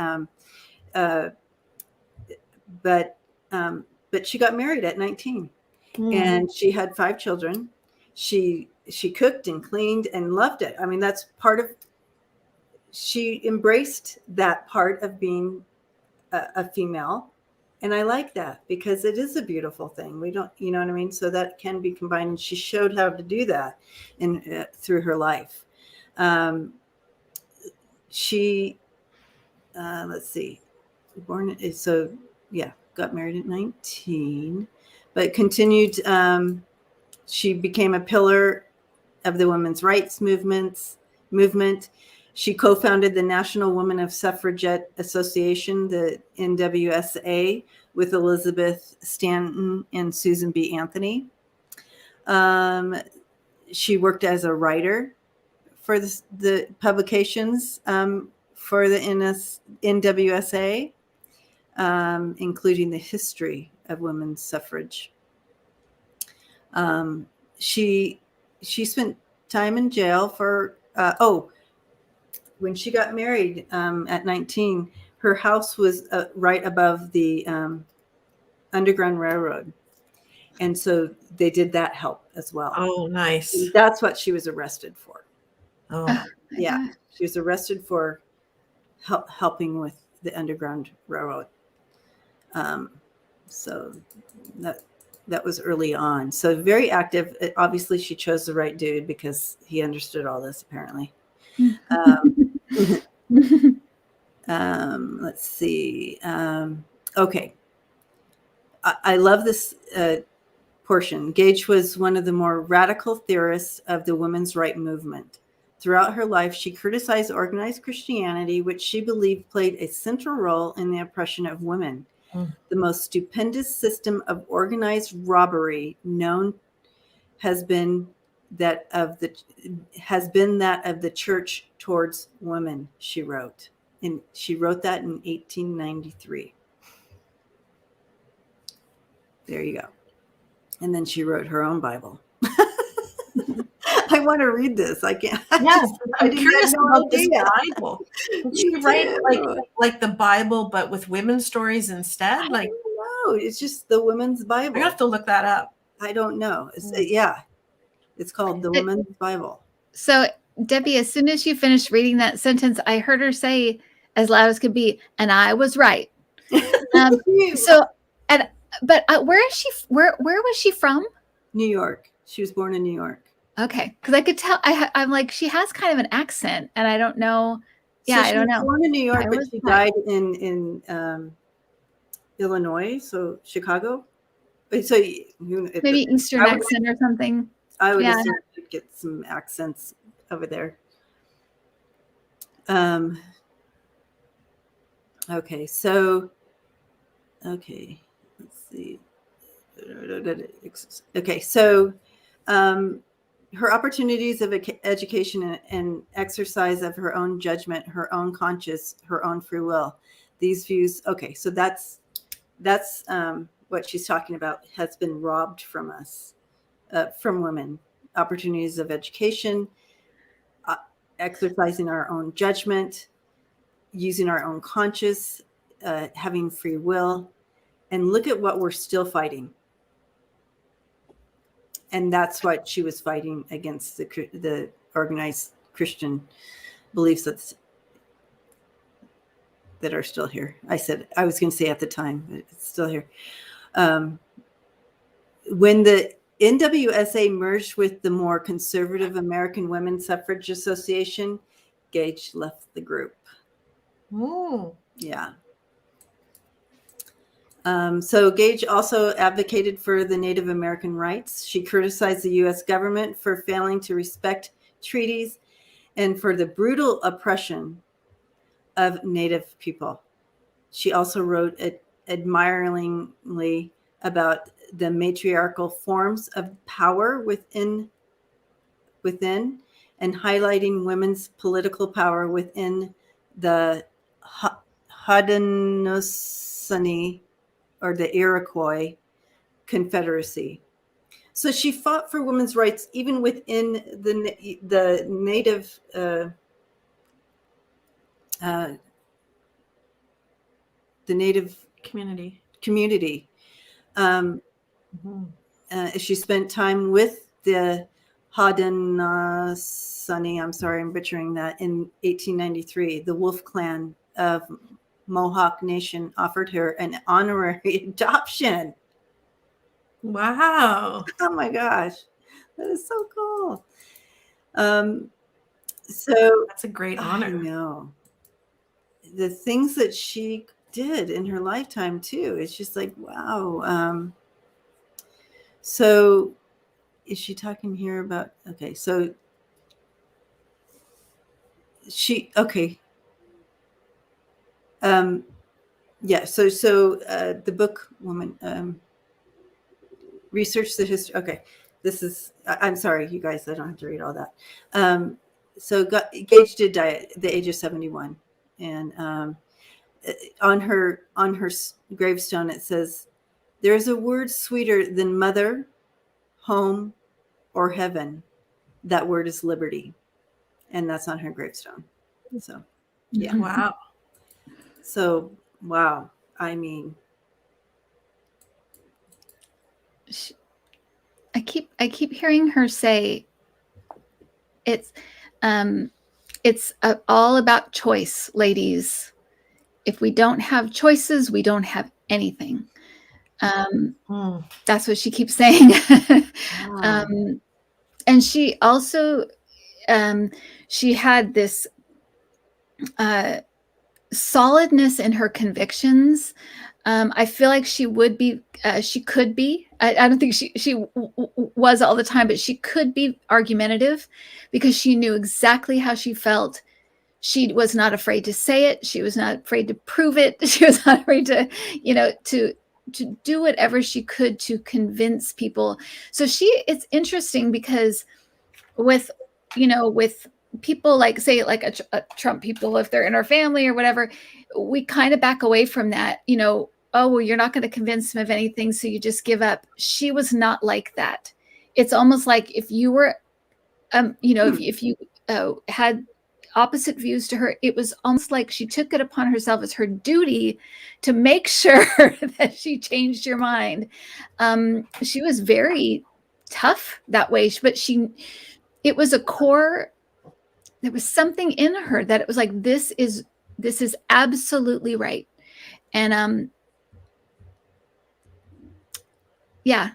but she got married at 19, and she had 5 children. She cooked and cleaned and loved it. I mean, that's part of. She embraced that part of being a female. And I like that, because it is a beautiful thing. We don't, you know what I mean? So that can be combined. And she showed how to do that through her life. She, let's see, got married at 19, but continued. She became a pillar of the women's rights movement. She co-founded the National Women of Suffragette Association, the NWSA, with Elizabeth Stanton and Susan B. Anthony. She worked as a writer for the publications for the NWSA, including the history of women's suffrage. She spent time in jail for, when she got married at 19, her house was right above the Underground Railroad. And so they did that help as well. Oh, nice. And that's what she was arrested for. Oh, yeah. She was arrested for helping with the Underground Railroad. So that was early on. So very active. Obviously, she chose the right dude because he understood all this, apparently. Let's see. Okay. I love this portion. Gage was one of the more radical theorists of the women's rights movement. Throughout her life, she criticized organized Christianity, which she believed played a central role in the oppression of women. The most stupendous system of organized robbery known has been that of the church towards women, she wrote. And she wrote that in 1893. There you go. And then she wrote her own Bible. I want to read this. I can't. Yes, I'm didn't curious have no about this idea. Bible. Did she write like the Bible, but with women's stories instead? Like, no, it's just the Women's Bible. I have to look that up. I don't know. It's called the Women's Bible. So, Debbie, as soon as you finished reading that sentence, I heard her say as loud as could be, "And I was right." But where is she? Where was she from? New York. She was born in New York. Okay, because I could tell. I'm like, she has kind of an accent, and I don't know. Yeah, I don't know. She was born in New York, but she died in Illinois, so Chicago. So maybe Eastern accent or something. I would assume you'd get some accents over there. Okay, so let's see. Okay, so her opportunities of education and exercise of her own judgment, her own conscience, her own free will. These views. Okay, so that's what she's talking about, has been robbed from us, from women. Opportunities of education, exercising our own judgment, using our own conscience, having free will. And look at what we're still fighting. And that's what she was fighting against, the organized Christian beliefs that are still here. I was going to say at the time, but it's still here. When the NWSA merged with the more conservative American Women's Suffrage Association, Gage left the group. Oh, yeah. So Gage also advocated for the Native American rights. She criticized the U.S. government for failing to respect treaties and for the brutal oppression of Native people. She also wrote admiringly about the matriarchal forms of power within and highlighting women's political power within the Haudenosaunee, or the Iroquois Confederacy. So she fought for women's rights even within the Native community. She spent time with the Haudenosaunee, I'm sorry, I'm butchering that, in 1893. The Wolf Clan of Mohawk Nation offered her an honorary adoption. Wow. Oh my gosh. That is so cool. So that's a great honor. I know. The things that she did in her lifetime too. It's just like, wow. So is she talking here about, okay, so okay. Yeah. So the book woman research the history. Okay, this is. I'm sorry, you guys. I don't have to read all that. So Gage did die at the age of 71, and on her gravestone it says, "There is a word sweeter than mother, home, or heaven. That word is liberty," and that's on her gravestone. So, yeah. Wow. So, wow. I mean, I keep hearing her say, it's all about choice, ladies. If we don't have choices, we don't have anything. That's what she keeps saying. wow. And she also, she had this solidness in her convictions. I feel like she would be, she could be, I don't think she was all the time, but she could be argumentative because she knew exactly how she felt. She was not afraid to say it. She was not afraid to prove it. She was not afraid to, to do whatever she could to convince people. So it's interesting because with, with people like, say, like a Trump people, if they're in our family or whatever, we kind of back away from that, oh, well, you're not going to convince them of anything, so you just give up. She was not like that. It's almost like if you were, if you had opposite views to her, it was almost like she took it upon herself as her duty to make sure that she changed your mind. She was very tough that way, but it was a core. There was something in her that it was like, this is absolutely right. And yeah,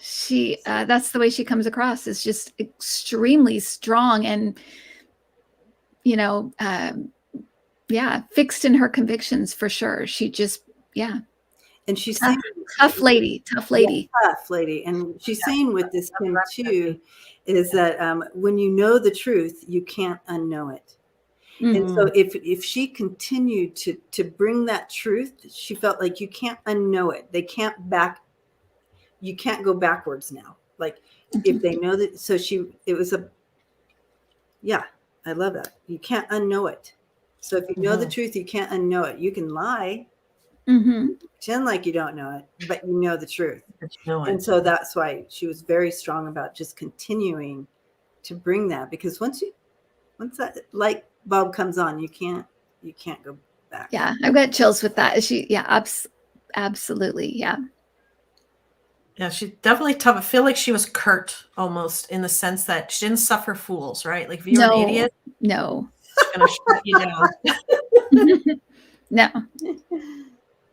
she that's the way she comes across, is just extremely strong and fixed in her convictions for sure. She just And she's tough lady. Yeah, tough lady. And she's saying with this Kim too, is that when you know the truth, you can't unknow it. Mm-hmm. And so if she continued to bring that truth, she felt like you can't unknow it. You can't go backwards now. Like if they know that, so I love that. You can't unknow it. So if you know the truth, you can't unknow it. You can lie, pretend like you don't know it, but you know the truth. And so that's why she was very strong about just continuing to bring that, because once that light bulb comes on, you can't go back. Yeah, I've got chills with that. Absolutely, yeah. Yeah, she's definitely tough. I feel like she was curt almost, in the sense that she didn't suffer fools, right? Like if you're an idiot, no, she's gonna shut you down.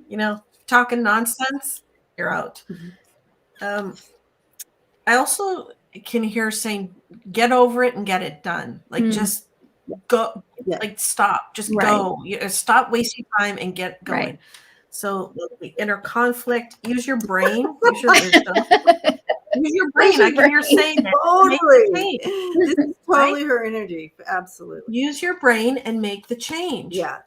No. Talking nonsense, you're out. I also can hear saying, get over it and get it done. Like just go, like stop, just go. Stop wasting time and get going. Right. So the inner conflict, use your brain, use your wisdom. Use your brain. I can hear saying that. Totally. This is totally her energy. Absolutely. Use your brain and make the change. Yeah.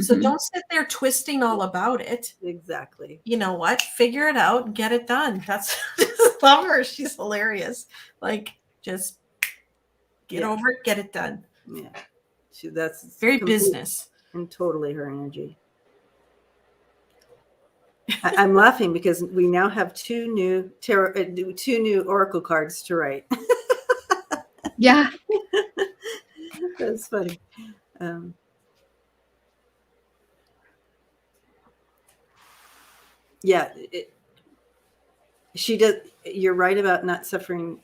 So don't sit there twisting all about it. Exactly. You know what? Figure it out and get it done. That's just love her. She's hilarious. Like, just get over it, get it done. Yeah. That's very business. And totally her energy. I'm laughing because we now have two new oracle cards to write. Yeah. That's funny. She does. You're right about not suffering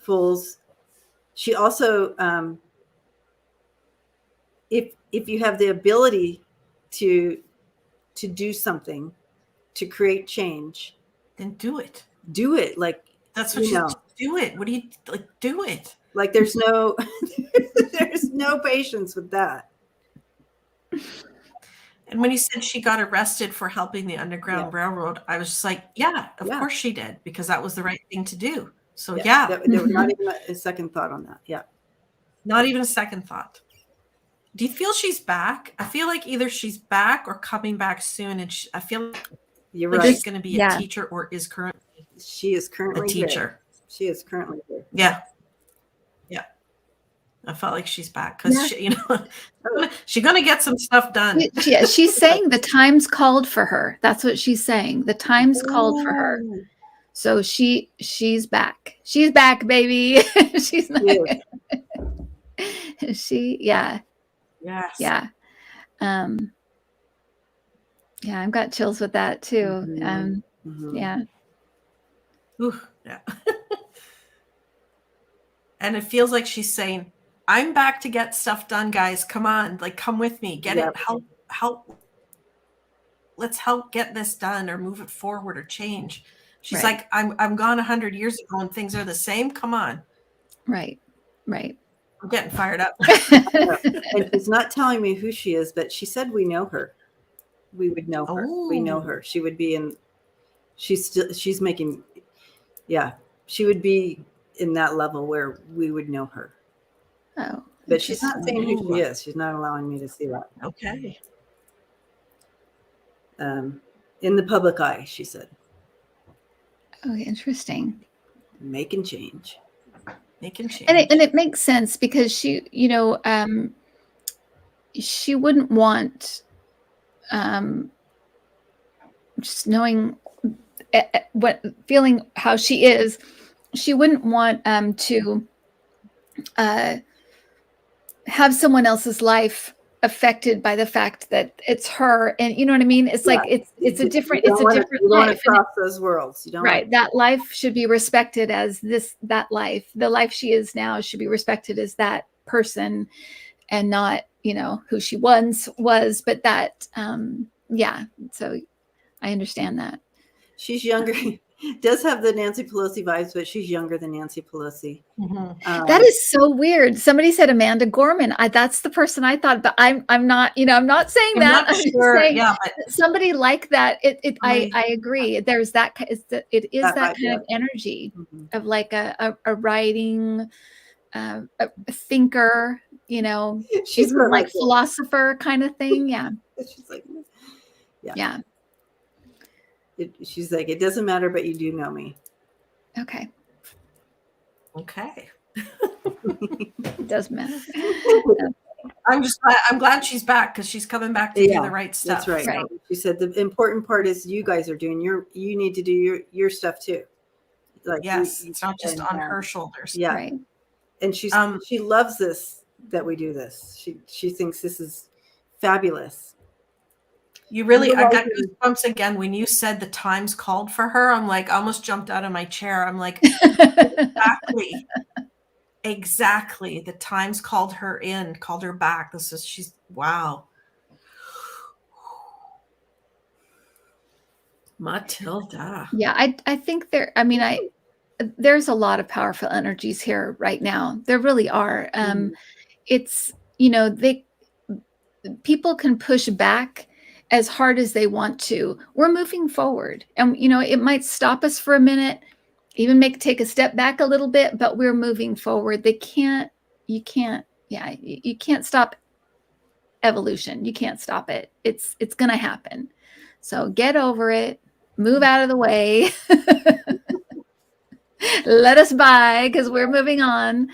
fools. She also, if you have the ability to do something, to create change, then do it. Do it. Like, that's what you do it. What do you like? Do it. Like there's no patience with that. And when you said she got arrested for helping the Underground Railroad, I was just like, of course she did, because that was the right thing to do. So there was not even a second thought on that. Yeah. Not even a second thought. Do you feel she's back? I feel like either she's back or coming back soon, and I feel You're like right. she's going to be a teacher, or is currently She is currently a teacher. She is currently there. Yeah. I felt like she's back because she's going to get some stuff done. Yeah, she's saying the time's called for her. That's what she's saying. The time's called for her. So she's back. She's back, baby. She's not. Yeah. Yes. Yeah. Yeah, I've got chills with that too. Yeah. Ooh, yeah. And it feels like she's saying, I'm back to get stuff done, guys. Come on, like, come with me. Get it. Help. Let's help get this done or move it forward or change. She's like, I'm gone 100 years ago and things are the same. Come on. Right. I'm getting fired up. And she's not telling me who she is, but she said we know her. We would know her. We know her. She would be in. She's making. Yeah, she would be in that level where we would know her. Oh, but she's not saying who she is. She's not allowing me to see that. Okay. In the public eye, she said. Oh, interesting. Making change. And it makes sense because she wouldn't want, just knowing feeling how she is, she wouldn't want to have someone else's life affected by the fact that it's her, and you know what I mean. It's like it's a different life. You don't want to cross those worlds. You don't. Right. That life should be respected as that life. The life she is now should be respected as that person, and not who she once was. But that So I understand that. She's younger. Does have the Nancy Pelosi vibes, but she's younger than Nancy Pelosi. Mm-hmm. That is so weird. Somebody said Amanda Gorman. That's the person I thought, but I'm not. I'm not saying that. I'm sure. Saying but somebody like that. I agree. There's that. It is that kind of energy of like a writing, a thinker. She's even like philosopher kind of thing. Yeah. She's like, yeah. She's like, it doesn't matter, but you do know me. Okay. It does matter. I'm glad she's back because she's coming back to do the right stuff. That's right. She said the important part is you guys are doing you need to do your stuff too. Like it's not just on her shoulders. Yeah. Right. And she loves this, that we do this. She thinks this is fabulous. I got goosebumps again when you said the time's called for her. I'm like, I almost jumped out of my chair. I'm like, exactly. The time's called her back. Wow. Matilda. Yeah, I think there's a lot of powerful energies here right now. There really are. It's, people can push back as hard as they want to. We're moving forward, and it might stop us for a minute, even take a step back a little bit, but we're moving forward. You can't stop evolution. You can't stop it. It's going to happen. So get over it, move out of the way. Let us by, because we're moving on.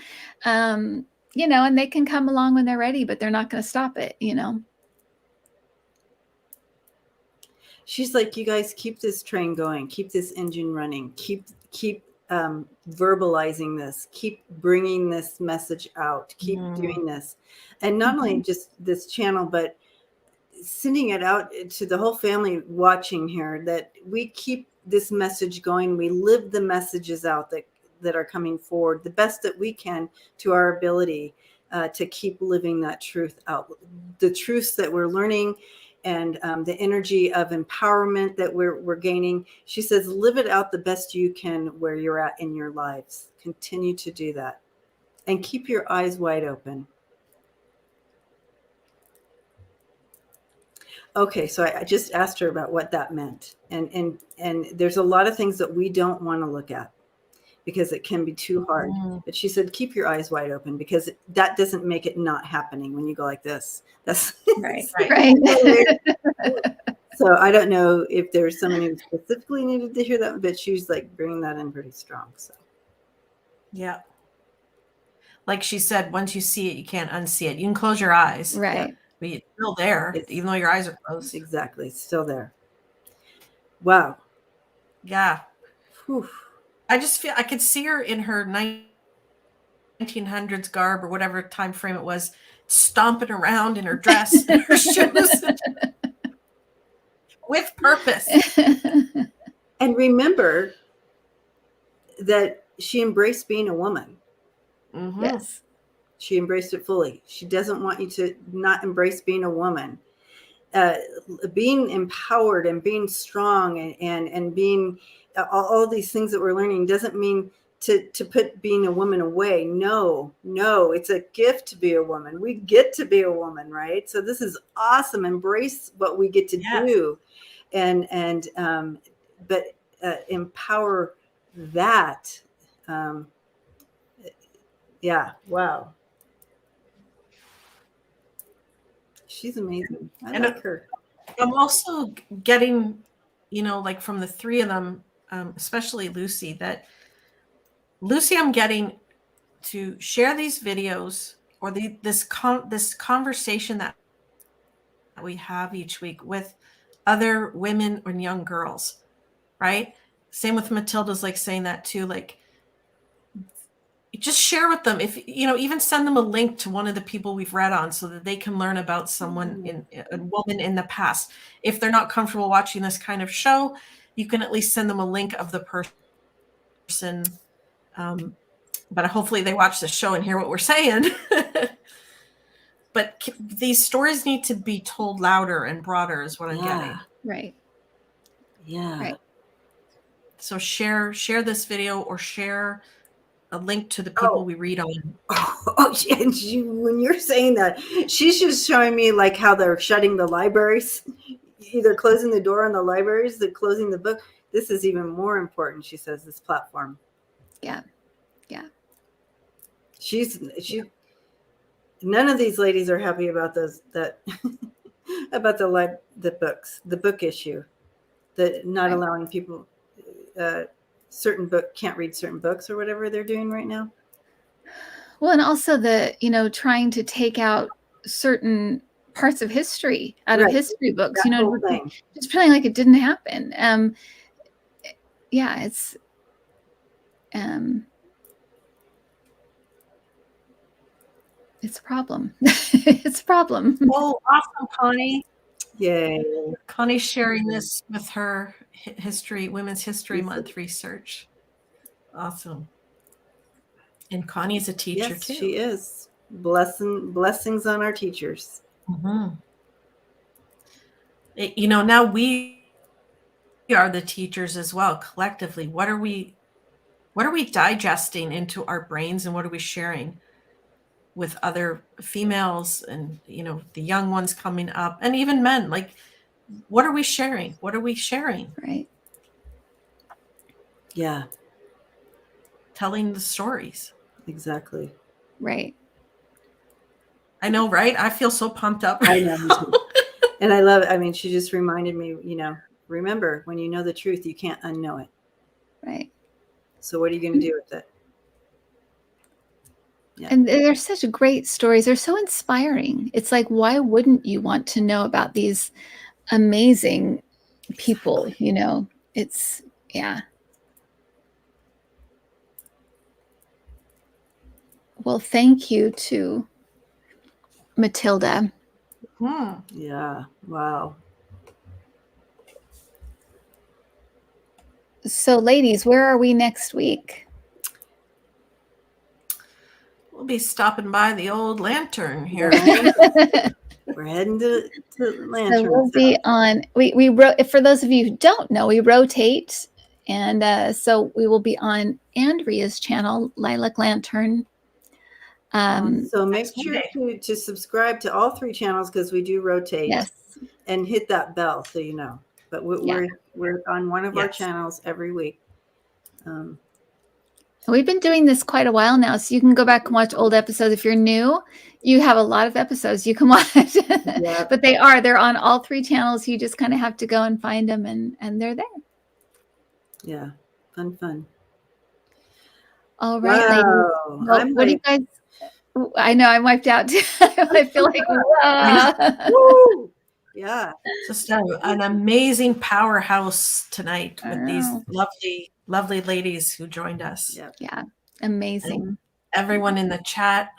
And they can come along when they're ready, but they're not going to stop it, She's like, you guys keep this train going, keep this engine running, keep verbalizing this, keep bringing this message out, keep doing this. And not only just this channel, but sending it out to the whole family watching here, that we keep this message going. We live the messages out that are coming forward the best that we can to our ability to keep living that truth out, the truths that we're learning, and the energy of empowerment that we're gaining. She says, live it out the best you can where you're at in your lives. Continue to do that, and keep your eyes wide open. Okay, so I just asked her about what that meant, and there's a lot of things that we don't want to look at. because it can be too hard. But she said, keep your eyes wide open, because that doesn't make it not happening when you go like this. That's Right. So I don't know if there's someone who specifically needed to hear that, but she's like bringing that in pretty strong. So yeah. Like she said, once you see it, you can't unsee it. You can close your eyes. Right. But it's still there, even though your eyes are closed. Exactly. It's still there. Wow. Yeah. Whew. I just feel I could see her in her 1900s garb or whatever time frame it was, stomping around in her dress and her shoes with purpose. And remember that she embraced being a woman. Mm-hmm. Yes. She embraced it fully. She doesn't want you to not embrace being a woman. Being empowered and being strong and being all these things that we're learning doesn't mean to put being a woman away. No, it's a gift to be a woman. We get to be a woman, right? So this is awesome. Embrace what we get to do, and but empower that. Yeah. Wow. She's amazing. I like her. I'm also getting, like from the three of them, especially Lucy, I'm getting to share these videos or this conversation that we have each week with other women and young girls, right? Same with Matilda's like saying that too, like just share with them, if even send them a link to one of the people we've read on so that they can learn about someone a woman in the past. If they're not comfortable watching this kind of show, you can at least send them a link of the person, but hopefully they watch the show and hear what we're saying. But these stories need to be told louder and broader is what I'm getting. Right. Yeah. Right. So share this video or share a link to the people we read on. When you're saying that, she's just showing me like how they're shutting the libraries, either closing the door on the libraries, they're closing the book. This is even more important, she says, this platform. Yeah. None of these ladies are happy about about the books, the book issue, that not allowing people certain book can't read certain books or whatever they're doing right now. Well, and also trying to take out certain parts of history out of history books, just pretending like it didn't happen. It's it's a problem. It's a problem. Oh, awesome, Connie. Yay. Connie's sharing this with her Women's History Month research. Awesome. And Connie's a teacher too. She is. Blessings on our teachers. Mm-hmm. Now we are the teachers as well, collectively. What are we digesting into our brains, and what are we sharing with other females and the young ones coming up, and even men? Like, what are we sharing? Right. Yeah. Telling the stories. Exactly. Right. I know, right? I feel so pumped up. I know. And I love it. I mean, she just reminded me, remember, when you know the truth, you can't unknow it. Right. So what are you going to do with it? Yeah. And they're such great stories. They're so inspiring. It's like, why wouldn't you want to know about these amazing people? Exactly. It's, yeah. Well, thank you to Matilda. Yeah. Wow. So, ladies, where are we next week? We'll be stopping by the old Lantern here. We're heading to Lantern. So we'll be on. We wrote. For those of you who don't know, we rotate, and so we will be on Andrea's channel, Lilac Lantern. So make sure to subscribe to all three channels, because we do rotate. Yes. And hit that bell so you know. But we're on one of our channels every week. We've been doing this quite a while now, so you can go back and watch old episodes. If you're new, you have a lot of episodes you can watch. Yeah. But they're on all 3 channels. You just kind of have to go and find them, and they're there. Yeah. Fun. All right, ladies. Wow. Well, what do you guys? I know I'm wiped out too. I feel like, Woo! Yeah. Just an amazing powerhouse tonight with these Wow. lovely ladies who joined us. Yep. Yeah, amazing. And everyone in the chat.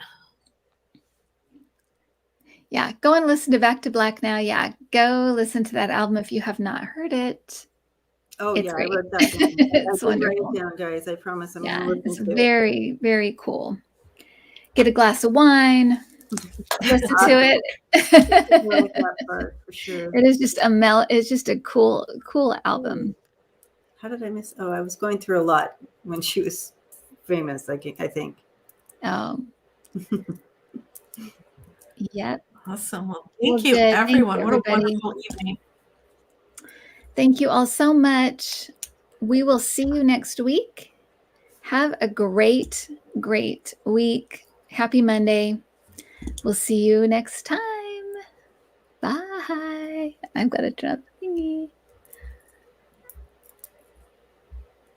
Yeah, go and listen to Back to Black now. Yeah, go listen to that album if you have not heard it. Oh, It's yeah. great. I wrote that down. It's I did write wonderful. it down, guys. I promise I'm Yeah, going to it's listen to it. very, very cool. Get a glass of wine, listen to it. I like that part for sure. It is just it's just a cool album. How did I miss? Oh, I was going through a lot when she was famous, I think. Oh. Yep. Awesome. Well, Well, thank you, good. everyone. Thank you, What a everybody. wonderful evening. Thank you all so much. We will see you next week. Have a great week. Happy Monday. We'll see you next time. Bye. I've got to turn up.